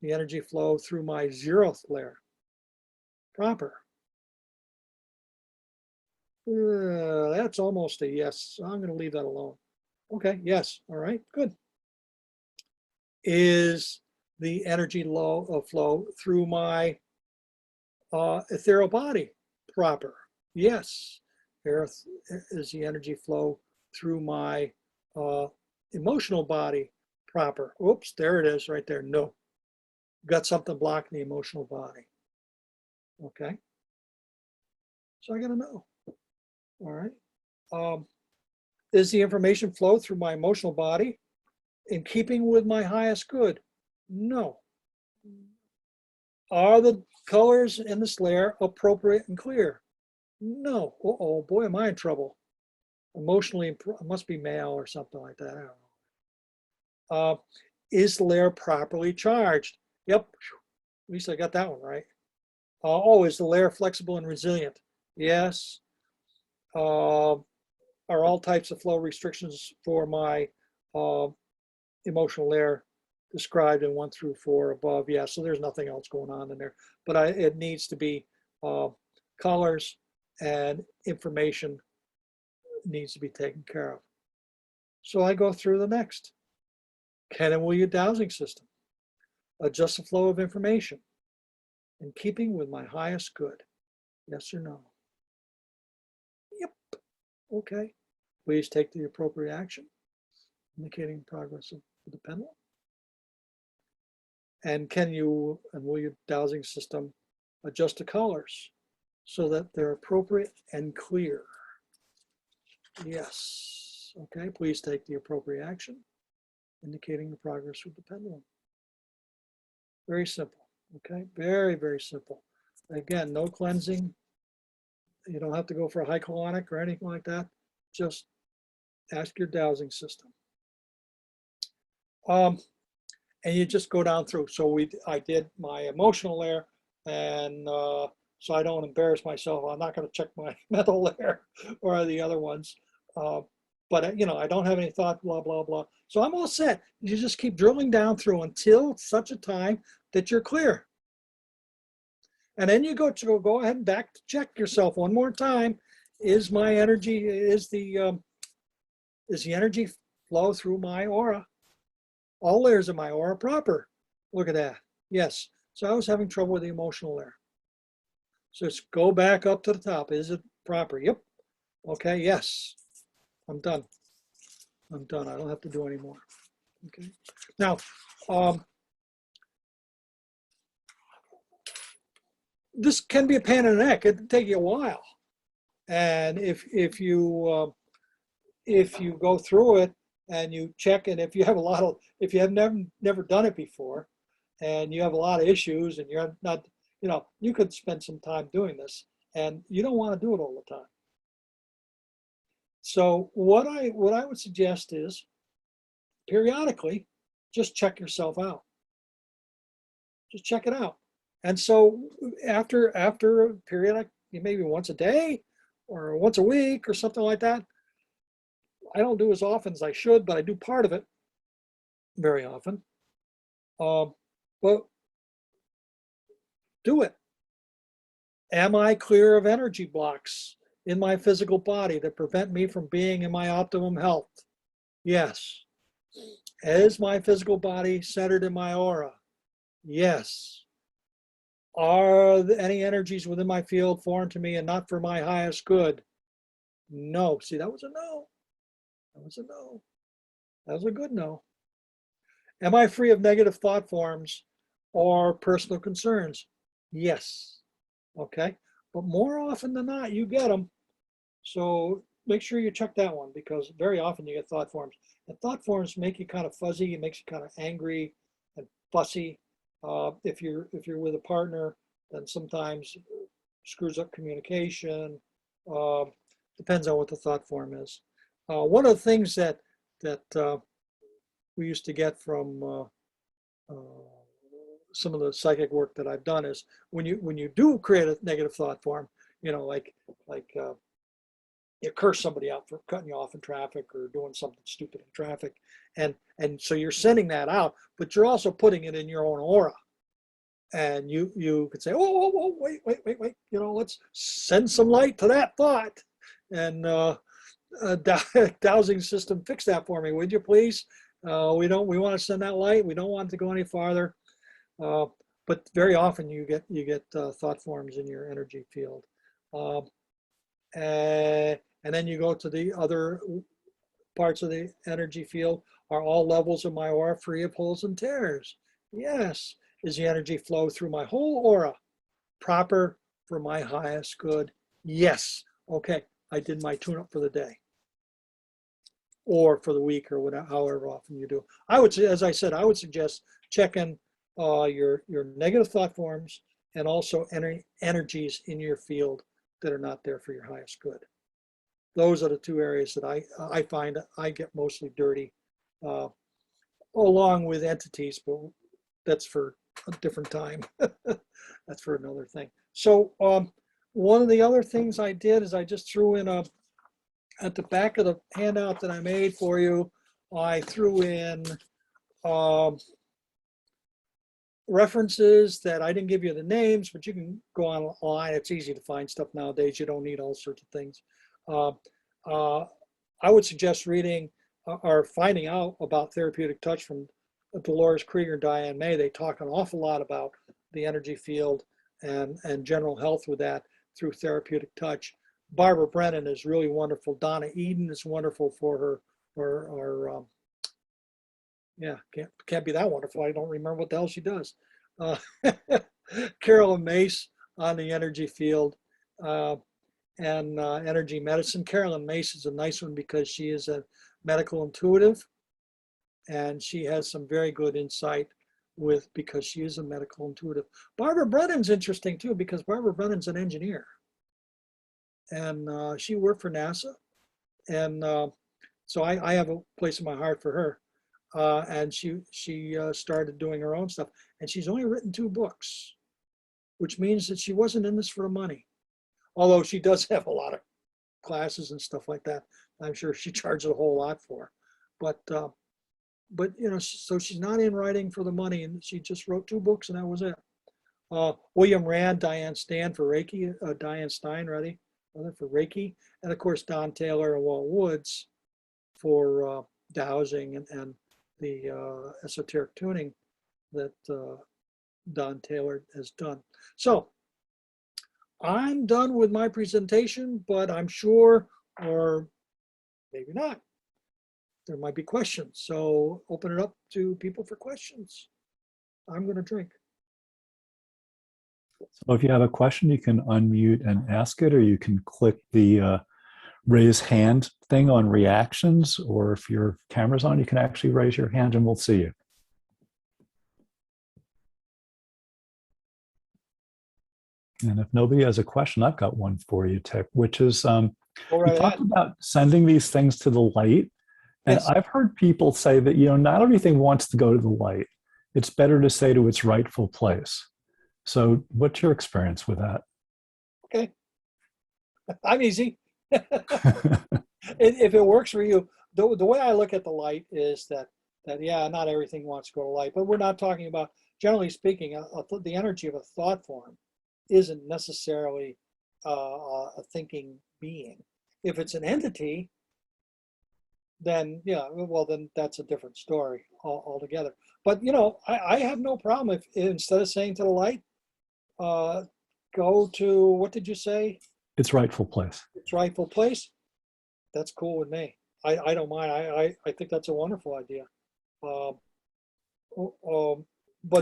the energy flow through my 0th layer proper? That's almost a yes. So I'm going to leave that alone. Okay, yes. All right, good. Is the energy flow through my ethereal body proper? Yes. Is the energy flow through my emotional body proper? Oops, there it is right there. No. Got something blocking the emotional body. Okay. So I got to know. All right. Is the information flow through my emotional body in keeping with my highest good? No. Are the colors in this layer appropriate and clear? No. Uh-oh, boy, am I in trouble. Emotionally, it must be male or something like that. I don't know. Is the layer properly charged? Yep. At least I got that one right. Is the layer flexible and resilient? Yes. Are all types of flow restrictions for my emotional layer described in 1 through 4 above? Yeah, so there's nothing else going on in there, but it needs to be colors and information needs to be taken care of. So I go through the next. Can and will your dowsing system adjust the flow of information in keeping with my highest good? Yes or no? Yep. Okay. Please take the appropriate action, indicating progress of the pendulum. And can you and will your dowsing system adjust the colors so that they're appropriate and clear? Yes. Okay, please take the appropriate action, indicating the progress of the pendulum. Very simple. Okay, very, very simple. Again, no cleansing. You don't have to go for a high colonic or anything like that. Just ask your dowsing system. And you just go down through. So I did my emotional layer, and so I don't embarrass myself. I'm not going to check my mental layer or the other ones. But you know, I don't have any thought, blah, blah, blah. So I'm all set. You just keep drilling down through until such a time that you're clear. And then you go ahead and back to check yourself one more time. Is my energy, is the energy flow through my aura? All layers of my aura proper. Look at that. Yes. So I was having trouble with the emotional layer. So just go back up to the top. Is it proper? Yep. Okay. Yes. I'm done. I'm done. I don't have to do any more. Okay. Now, this can be a pain in the neck. It can take you a while. And if you go through it and you check, and if you have never done it before, and you have a lot of issues, and you're not, you could spend some time doing this, and you don't want to do it all the time. So what I would suggest is periodically just check yourself out. Just check it out. And so after a period, maybe once a day or once a week or something like that. I don't do as often as I should, but I do part of it very often. But do it. Am I clear of energy blocks in my physical body that prevent me from being in my optimum health? Yes. Is my physical body centered in my aura? Yes. Are any energies within my field foreign to me and not for my highest good? No. See, that was a no. That was a no. That was a good no. Am I free of negative thought forms or personal concerns? Yes. Okay. But more often than not, you get them. So make sure you check that one, because very often you get thought forms. And thought forms make you kind of fuzzy. It makes you kind of angry and fussy. If you're with a partner, then sometimes screws up communication. Depends on what the thought form is. One of the things that we used to get from some of the psychic work that I've done is when you do create a negative thought form, like you curse somebody out for cutting you off in traffic or doing something stupid in traffic, and so you're sending that out, but you're also putting it in your own aura, and you could say, oh, wait, let's send some light to that thought, and dowsing system, fix that for me, would you please? We want to send that light. We don't want it to go any farther. But very often you get thought forms in your energy field. And then you go to the other parts of the energy field. Are all levels of my aura free of holes and tears? Yes. Is the energy flow through my whole aura proper for my highest good? Yes. Okay, I did my tune-up for the day, or for the week, or whatever, however often you do. I would say, as I said, I would suggest checking your negative thought forms and also energies in your field that are not there for your highest good. Those are the two areas that I find I get mostly dirty, along with entities, but that's for a different time. That's for another thing. So one of the other things I did is I just threw in at the back of the handout that I made for you, I threw in references that I didn't give you the names, but you can go online. It's easy to find stuff nowadays. You don't need all sorts of things. I would suggest reading or finding out about therapeutic touch from Dolores Krieger and Diane May. They talk an awful lot about the energy field and general health with that through therapeutic touch. Barbara Brennan is really wonderful. Donna Eden is wonderful for yeah, can't be that wonderful. I don't remember what the hell she does. Uh, Carolyn Mace on the energy field and energy medicine. Carolyn Mace is a nice one because she is a medical intuitive, and she has some very good insight because she is a medical intuitive. Barbara Brennan's interesting too because Barbara Brennan's an engineer, and she worked for NASA, and so I have a place in my heart for her. And she started doing her own stuff, and she's only written 2 books, which means that she wasn't in this for the money. Although she does have a lot of classes and stuff like that, I'm sure she charges a whole lot for. But you know, so she's not in writing for the money, and she just wrote 2 books, and that was it. William Rand, Diane Stein for Reiki, Diane Stein, for Reiki, and of course Don Taylor and Walt Woods for dowsing and the esoteric tuning that Don Taylor has done. So I'm done with my presentation, but I'm sure, or maybe not, there might be questions. So open it up to people for questions. I'm going to drink. So if you have a question, you can unmute and ask it, or you can click the raise hand thing on reactions, or if your camera's on, you can actually raise your hand and we'll see you. And if nobody has a question, I've got one for you, Tick, which is Go we right talked ahead. about sending these things to the light. And Yes. I've heard people say that, you know, not everything wants to go to the light. It's better to say to its rightful place. So what's your experience with that? Okay. I'm easy. If it works for you, the way I look at the light is that yeah, not everything wants to go to light, but we're not talking about, generally speaking, the energy of a thought form isn't necessarily a thinking being. If it's an entity, then yeah, well then that's a different story altogether. But you know, I have no problem if instead of saying to the light, go to, what did you say? Its rightful place. Its rightful place. That's cool with me. I don't mind. I think that's a wonderful idea. But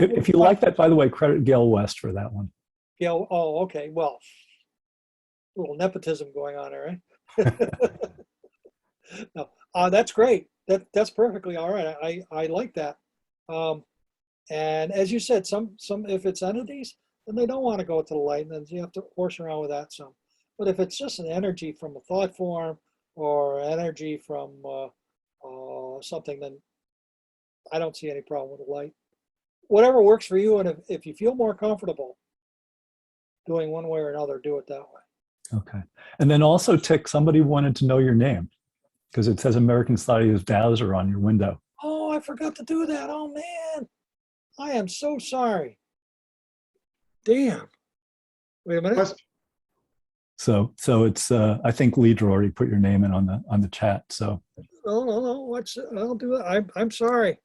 If you like that, by the way, credit Gail West for that one. yeah. Oh, okay. Well, a little nepotism going on there, right? No, that's great. That's perfectly all right. I like that. And as you said, some if it's entities, then they don't want to go to the light, and then you have to horse around with that some. But if it's just an energy from a thought form or energy from something, then I don't see any problem with the light. Whatever works for you, and if you feel more comfortable doing one way or another, do it that way. Okay. And then also, Tick, somebody wanted to know your name because it says American Society of Dowser on your window. Oh, I forgot to do that. Oh man, I am so sorry. Damn. Wait a minute. So it's I think Leadra already put your name in on the chat. So No. I'll do it. I'm sorry.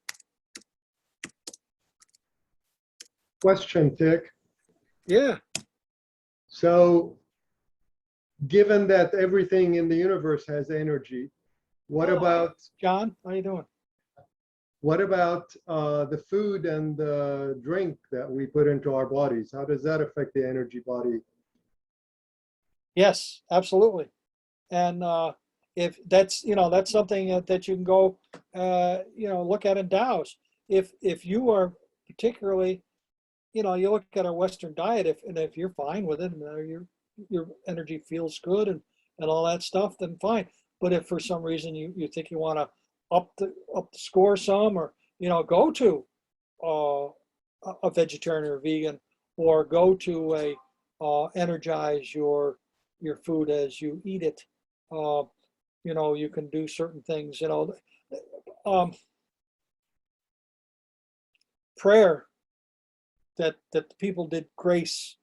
Question, Tick. Yeah. So, given that everything in the universe has energy, what Oh, about John? How you doing? the food and the drink that we put into our bodies? How does that affect the energy body? Yes, absolutely. And if that's that's something that you can go look at in Dows. If you are particularly you look at our Western diet, if you're fine with it and your energy feels good and all that stuff, then fine. But if for some reason you think you want to up the score some, or go to a vegetarian or vegan, or go to a energize your food as you eat it. You can do certain things. Prayer that the people did grace,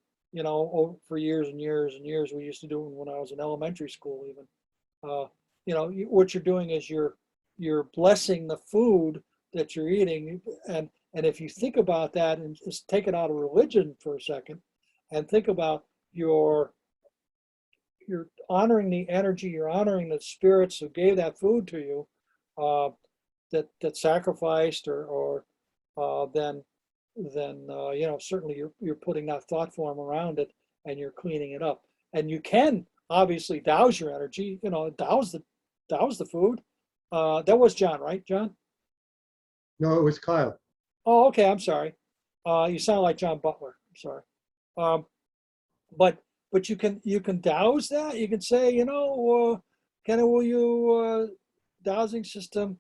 for years and years and years. We used to do it when I was in elementary school, even. What you're doing is you're blessing the food that you're eating, and if you think about that and just take it out of religion for a second, and think about your you're honoring the energy, you're honoring the spirits who gave that food to you, that sacrificed, or then certainly you're putting that thought form around it, and you're cleaning it up. And you can obviously douse your energy, douse the food. That was John, right, John? No, it was Kyle. Oh, okay. I'm sorry. You sound like John Butler. I'm sorry. Um, but you can douse that. You can say, Kenny, will you dowsing system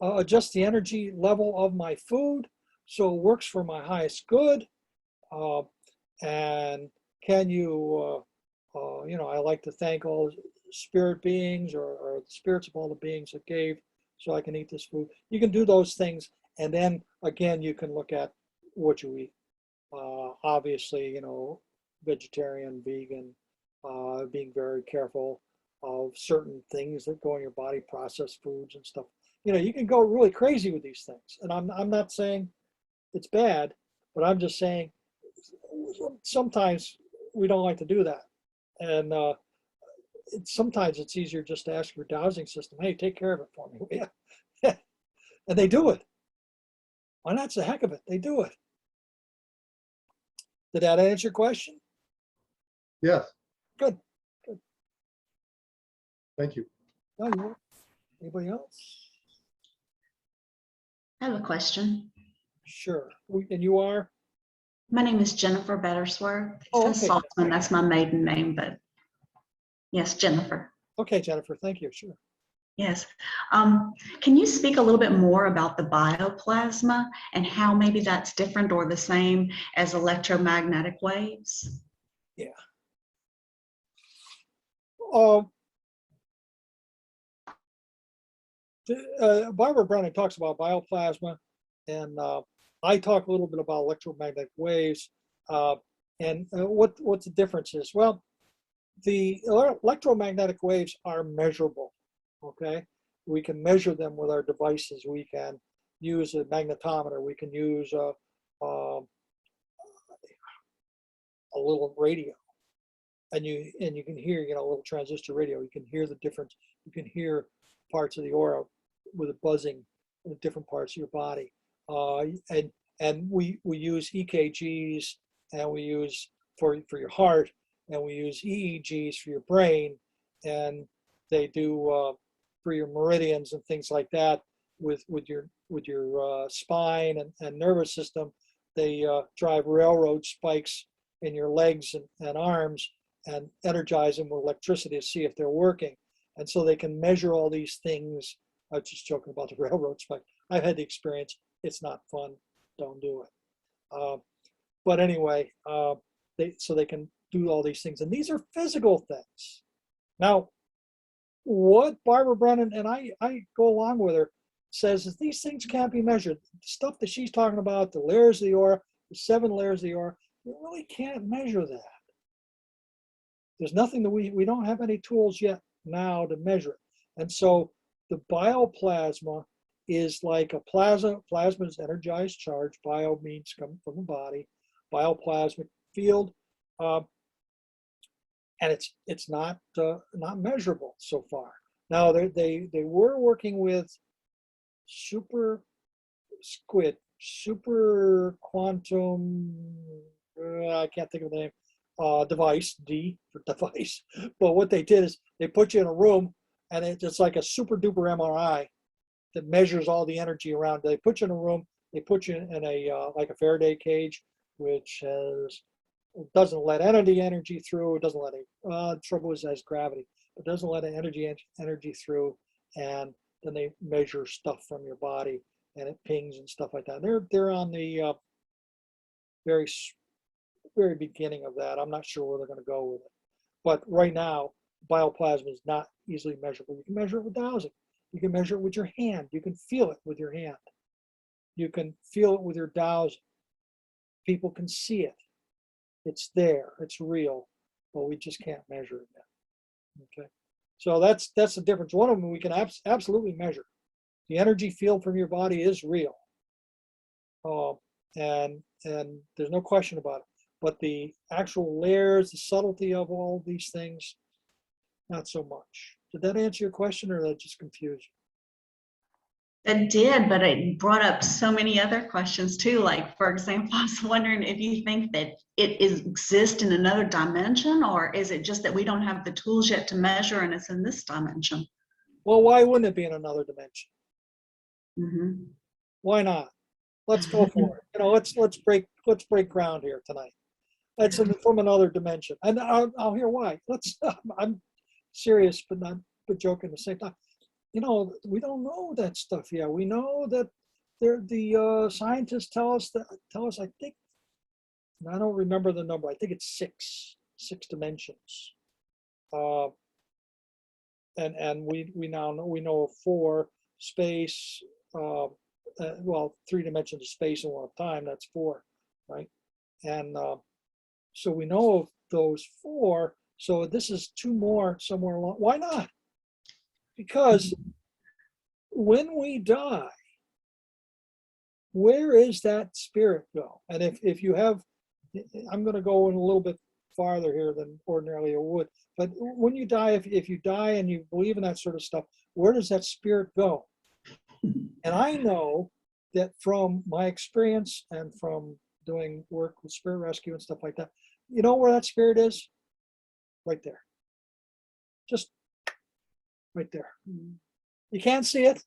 adjust the energy level of my food so it works for my highest good? And can you, I like to thank all spirit beings, or the spirits of all the beings that gave, so I can eat this food. You can do those things, and then again you can look at what you eat. Obviously, vegetarian, vegan, being very careful of certain things that go in your body, processed foods and stuff. You can go really crazy with these things, and I'm not saying it's bad, but I'm just saying sometimes we don't like to do that, and sometimes it's easier just to ask your dowsing system, hey, take care of it for me, will you? And they do it. Why not? It's the heck of it. They do it. Did that answer your question? Yes, Good. thank you. No, you're welcome. Anybody else? I have a question. Sure. And you are? My name is Jennifer Bettersworth. It Oh, says okay. Saltzman, that's my maiden name, but yes, Jennifer. Okay, Jennifer, thank you. Sure. Yes. Can you speak a little bit more about the bioplasma and how maybe that's different or the same as electromagnetic waves? Yeah. Barbara Brennan talks about bioplasma, and I talk a little bit about electromagnetic waves, and what the difference is. Well, the electromagnetic waves are measurable. Okay, we can measure them with our devices. We can use a magnetometer. We can use a little radio, and you can hear, a little transistor radio. You can hear the difference. You can hear parts of the aura with a buzzing in different parts of your body. And we use EKGs, and we use for your heart, and we use EEGs for your brain, and they do for your meridians and things like that with your spine and nervous system. They drive railroad spikes in your legs and arms and energize them with electricity to see if they're working. And so they can measure all these things. I was just joking about the railroad spike. I've had the experience. It's not fun. Don't do it. But anyway, so they can do all these things. And these are physical things. Now, what Barbara Brennan, and I go along with her, says is these things can't be measured. The stuff that she's talking about, the layers of the aura, the 7 layers of the aura, you really can't measure that. There's nothing that we don't have any tools yet now to measure it. And so the bioplasma is like a plasma. Plasma is energized charge. Bio means coming from the body. Bioplasmic field, and it's not measurable so far. Now they were working with super quantum. I can't think of the name. Device, D for device. But what they did is they put you in a room, and it's like a super duper MRI that measures all the energy around. They put you in a room, they put you in a like a Faraday cage, which doesn't let energy through. It doesn't let trouble is has gravity. It doesn't let energy through, and then they measure stuff from your body, and it pings and stuff like that. They're on the very beginning of that. I'm not sure where they're going to go with it. But right now, bioplasma is not easily measurable. You can measure it with dowsing. You can measure it with your hand. You can feel it with your hand. You can feel it with your dowsing. People can see it. It's there. It's real. But we just can't measure it yet. Okay. So that's the difference. One of them we can absolutely measure. The energy field from your body is real. And there's no question about it. But the actual layers, the subtlety of all these things, not so much. Did that answer your question, or did that just confuse you? It did, but it brought up so many other questions too. Like, for example, I was wondering if you think that exists in another dimension, or is it just that we don't have the tools yet to measure and it's in this dimension? Well, why wouldn't it be in another dimension? Mhm. Why not? Let's go for it. Let's break ground here tonight. That's from another dimension, and I'll hear why. I'm serious, but joking at the same time. We don't know that stuff yet. We know that the scientists tell us, I think, and I don't remember the number. I think it's six dimensions. And we now know, we know of four: space, well, 3 dimensions of space and one of time. That's 4, right? And so we know of those 4. So this is 2 more somewhere along. Why not? Because when we die, where is that spirit go? And if you have, I'm going to go in a little bit farther here than ordinarily I would, but when you die, if you die and you believe in that sort of stuff, where does that spirit go? And I know that from my experience and from doing work with spirit rescue and stuff like that, you know where that spirit is? Right there. Just right there. You can't see it.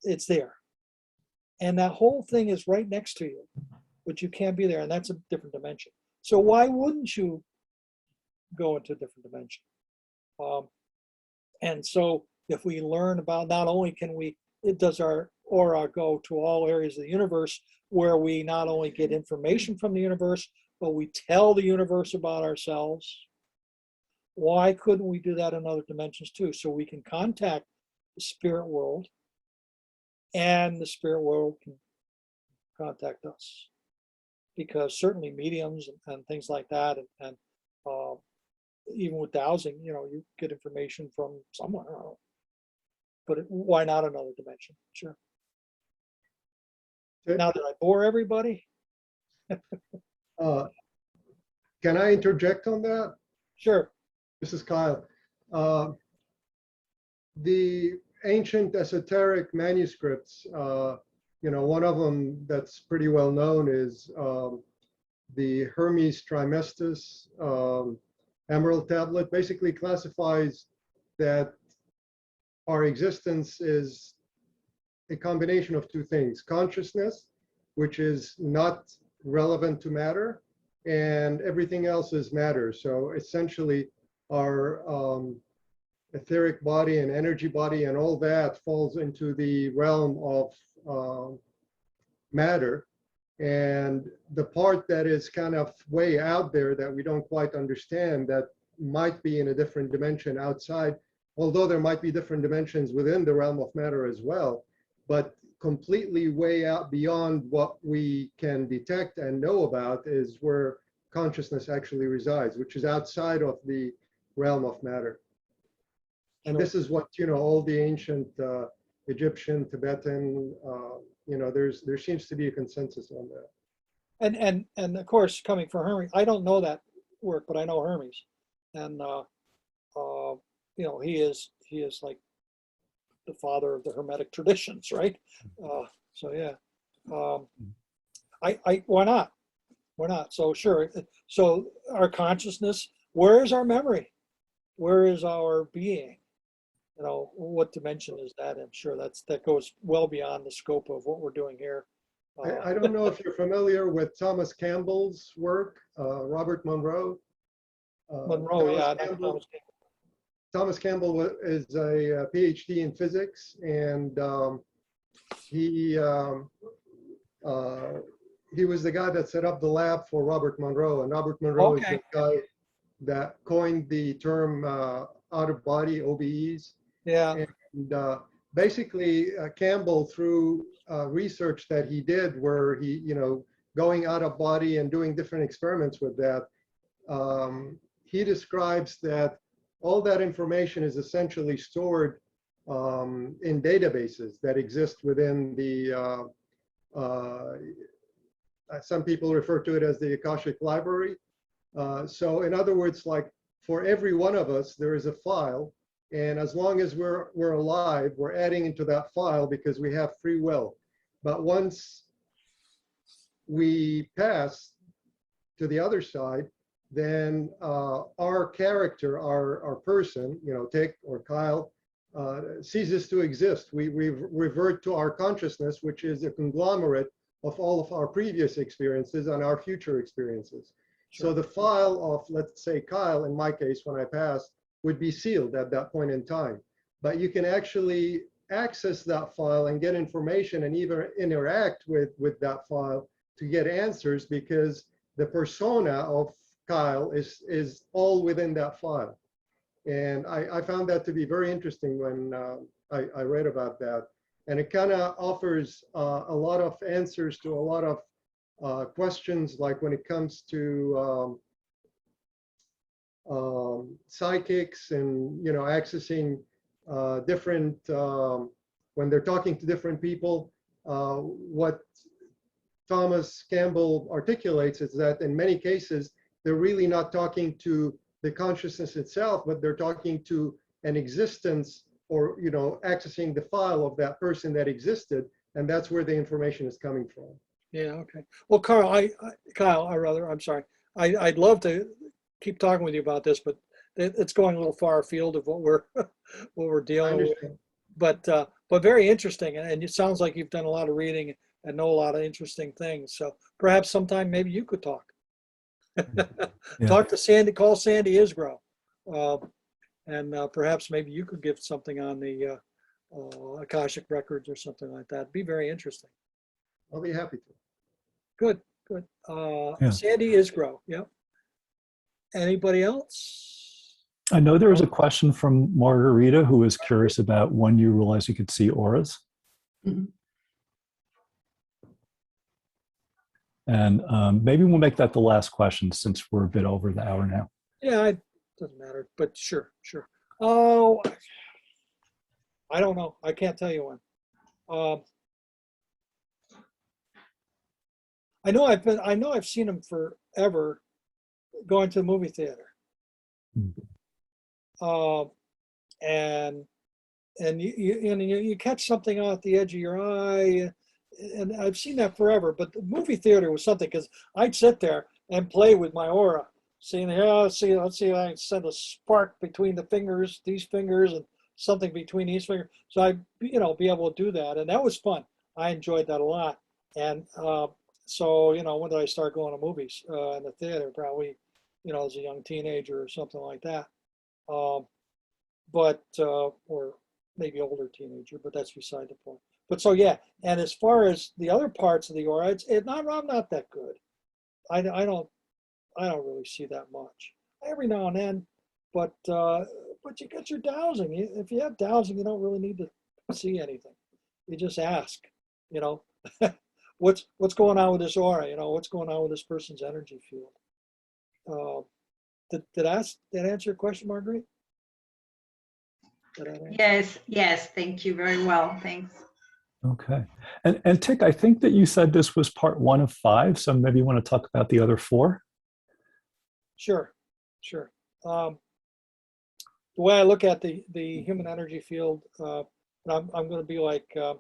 It's there. And that whole thing is right next to you, but you can't be there, and that's a different dimension. So why wouldn't you go into a different dimension? And so if we learn about, not only does our aura go to all areas of the universe where we not only get information from the universe, but we tell the universe about ourselves. Why couldn't we do that in other dimensions too? So we can contact the spirit world, and the spirit world can contact us. Because certainly mediums and things like that, and even with dowsing, you get information from somewhere. But why not another dimension? Sure. Now, did I bore everybody? Can I interject on that? Sure. This is Kyle. The ancient esoteric manuscripts, one of them that's pretty well known is the Hermes Trismegistus Emerald Tablet. Basically classifies that our existence is a combination of 2 things: consciousness, which is not relevant to matter, and everything else is matter. So essentially our etheric body and energy body and all that falls into the realm of matter. And the part that is kind of way out there that we don't quite understand, that might be in a different dimension outside, although there might be different dimensions within the realm of matter as well, but completely way out beyond what we can detect and know about, is where consciousness actually resides, which is outside of the realm of matter. And this is what, all the ancient Egyptian, Tibetan, there seems to be a consensus on that. And of course, coming from Hermes, I don't know that work, but I know Hermes, and he is like the father of the Hermetic traditions, right? So yeah, why not? Why not? So sure. So our consciousness, where is our memory? Where is our being? What dimension is that in? Sure, that goes well beyond the scope of what we're doing here. I don't know if you're familiar with Thomas Campbell's work, Robert Monroe. Monroe, yeah. Thomas Campbell is a PhD in physics, and he was the guy that set up the lab for Robert Monroe, and Robert Monroe is the guy that coined the term out-of-body, OBEs. Yeah. And basically, Campbell, through research that he did, where he, going out of body and doing different experiments with that, he describes that all that information is essentially stored in databases that exist within the, some people refer to it as the Akashic Library. So in other words, like for every one of us, there is a file. And as long as we're alive, we're adding into that file because we have free will. But once we pass to the other side, then our character, our person, Tick or Kyle, ceases to exist. We revert to our consciousness, which is a conglomerate of all of our previous experiences and our future experiences. Sure. So the file of, let's say, Kyle, in my case, when I passed, would be sealed at that point in time. But you can actually access that file and get information and even interact with that file to get answers, because the persona of Kyle is all within that file. And I found that to be very interesting when I read about that. And it kind of offers a lot of answers to a lot of questions, like when it comes to psychics and, accessing different, when they're talking to different people. What Thomas Campbell articulates is that in many cases, they're really not talking to the consciousness itself, but they're talking to an existence, or, accessing the file of that person that existed. And that's where the information is coming from. Yeah, okay. Well, Kyle, I'm sorry. I'd love to keep talking with you about this, but it's going a little far afield of what we're dealing with. But very interesting, and it sounds like you've done a lot of reading and know a lot of interesting things. So perhaps sometime maybe you could talk. Yeah. Talk to Sandy. Call Sandy Isgro, and perhaps maybe you could give something on the Akashic records or something like that. It'd be very interesting. I'll be happy to. Good. Yeah. Sandy Isgro. Yep. Anybody else? I know there was a question from Margarita, who was curious about when you realized you could see auras. Mhm. And maybe we'll make that the last question, since we're a bit over the hour now. Yeah, it doesn't matter, but sure. Oh, I don't know. I can't tell you when. I know I've seen him forever going to the movie theater. And you catch something out the edge of your eye, and I've seen that forever. But the movie theater was something, because I'd sit there and play with my aura, saying, "Yeah, let's see if I can send a spark between these fingers, and something between these fingers." So I, be able to do that, and that was fun. I enjoyed that a lot. And so, when did I start going to movies in the theater? Probably, as a young teenager or something like that. But or maybe older teenager, but that's beside the point. But so yeah, and as far as the other parts of the aura, I'm not that good. I don't really see that much. Every now and then, but you get your dowsing. If you have dowsing, you don't really need to see anything. You just ask, what's going on with this aura? What's going on with this person's energy field? Did that answer your question, Marguerite? Yes, thank you very well. Thanks. Okay. And Tick, I think that you said this was part 1 of 5, so maybe you want to talk about the other 4? Sure. The way I look at the human energy field, and I'm going to be like, I'm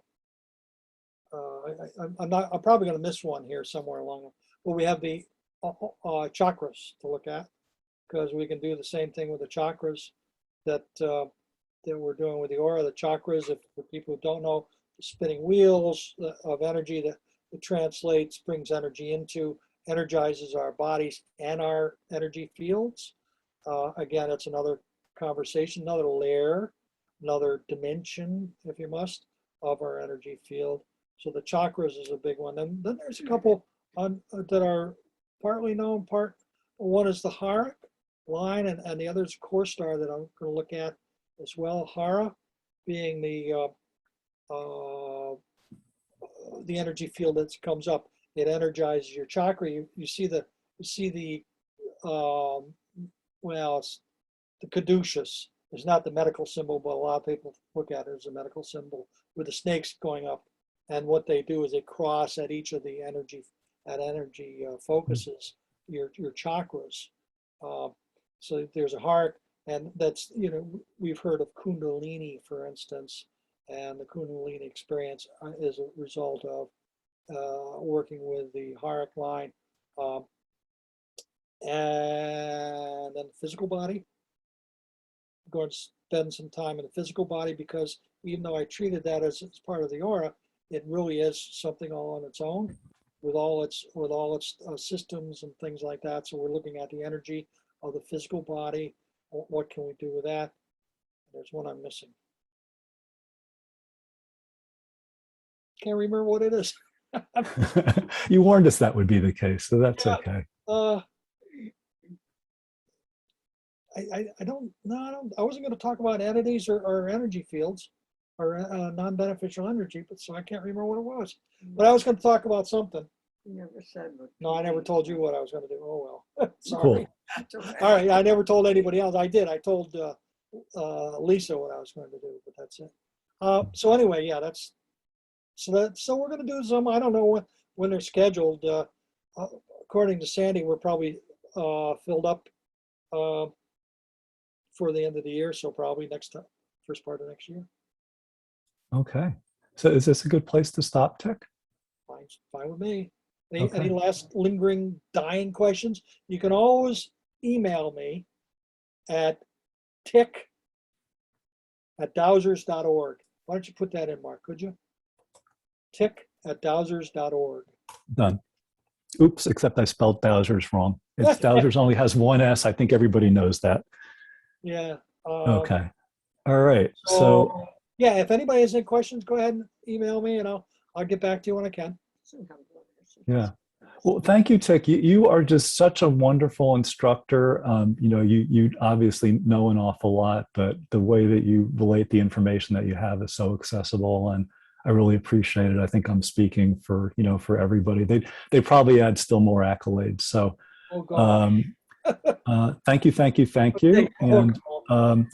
probably going to miss one here somewhere along. But we have the chakras to look at, because we can do the same thing with the chakras that we're doing with the aura. The chakras, if for people who don't know, the spinning wheels of energy that translates, brings energy into, energizes our bodies and our energy fields. Again, it's another conversation, another layer, another dimension, if you must, of our energy field. So the chakras is a big one. And then there's a couple that are partly known. One is the Hara line, and the other is Core Star that I'm going to look at as well. Hara being the energy field that comes up. It energizes your chakra. You see the it's the caduceus. It's not the medical symbol, but a lot of people look at it as a medical symbol with the snakes going up. And what they do is they cross at each of the energy focuses your chakras. So there's a heart, and that's, we've heard of Kundalini, for instance, and the Kundalini experience is a result of working with the heart line. And then the physical body. I'm going to spend some time in the physical body, because even though I treated that as part of the aura, it really is something all on its own, with all its systems and things like that. So we're looking at the energy of the physical body. What can we do with that? There's one I'm missing. Can't remember what it is. You warned us that would be the case, so that's Yeah. okay. I don't, no, I wasn't going to talk about entities or energy fields or non-beneficial energy, but so I can't remember what it was. But I was going to talk about something. You never said what. No, I never told you what I was going to do. Oh, well. Sorry. Cool. That's okay. All right. I never told anybody else. I did. I told Lisa what I was going to do, but that's it. So anyway, yeah, so we're going to do some, I don't know when they're scheduled. According to Sandy, we're probably filled up for the end of the year. So probably first part of next year. Okay. So is this a good place to stop, Tick? Fine with me. Any Okay. last lingering, dying questions? You can always email me at tick@dowsers.org. Why don't you put that in, Mark? Could you? tick@dowsers.org. Done. Oops, except I spelled Dowsers wrong. It's Dowsers only has one S. I think everybody knows that. Yeah. Okay. All right. So yeah, if anybody has any questions, go ahead and email me, and I'll get back to you when I can. yeah. Well, thank you, Tick. You are just such a wonderful instructor. You obviously know an awful lot, but the way that you relate the information that you have is so accessible, and I really appreciate it. I think I'm speaking for everybody. They probably add still more accolades. So Oh, God. thank you. And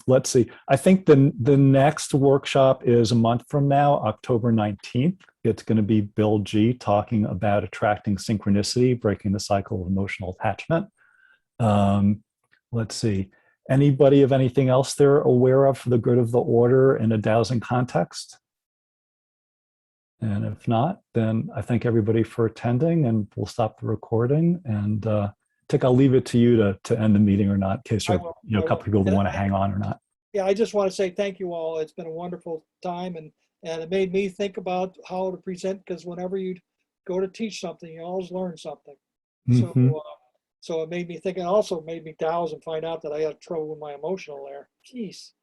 let's see. I think the next workshop is a month from now, October 19th. It's going to be Bill G talking about attracting synchronicity, breaking the cycle of emotional attachment. Let's see. Anybody of anything else they're aware of for the good of the order in a dowsing context? And if not, then I thank everybody for attending, and we'll stop the recording. And Tick, I'll leave it to you to end the meeting or not, in case there are a couple people that want to hang on or not. Yeah, I just want to say thank you all. It's been a wonderful time, and it made me think about how to present, because whenever you go to teach something, you always learn something. Mhm. So it made me think, and also made me douse and find out that I had trouble with my emotional there. Jeez.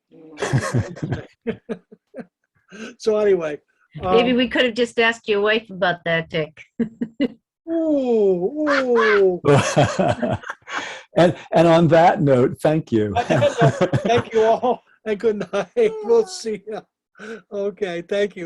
So anyway. Maybe we could have just asked your wife about that, Dick. Ooh. and on that note, thank you. Thank you all, and good night. We'll see you. Okay, thank you.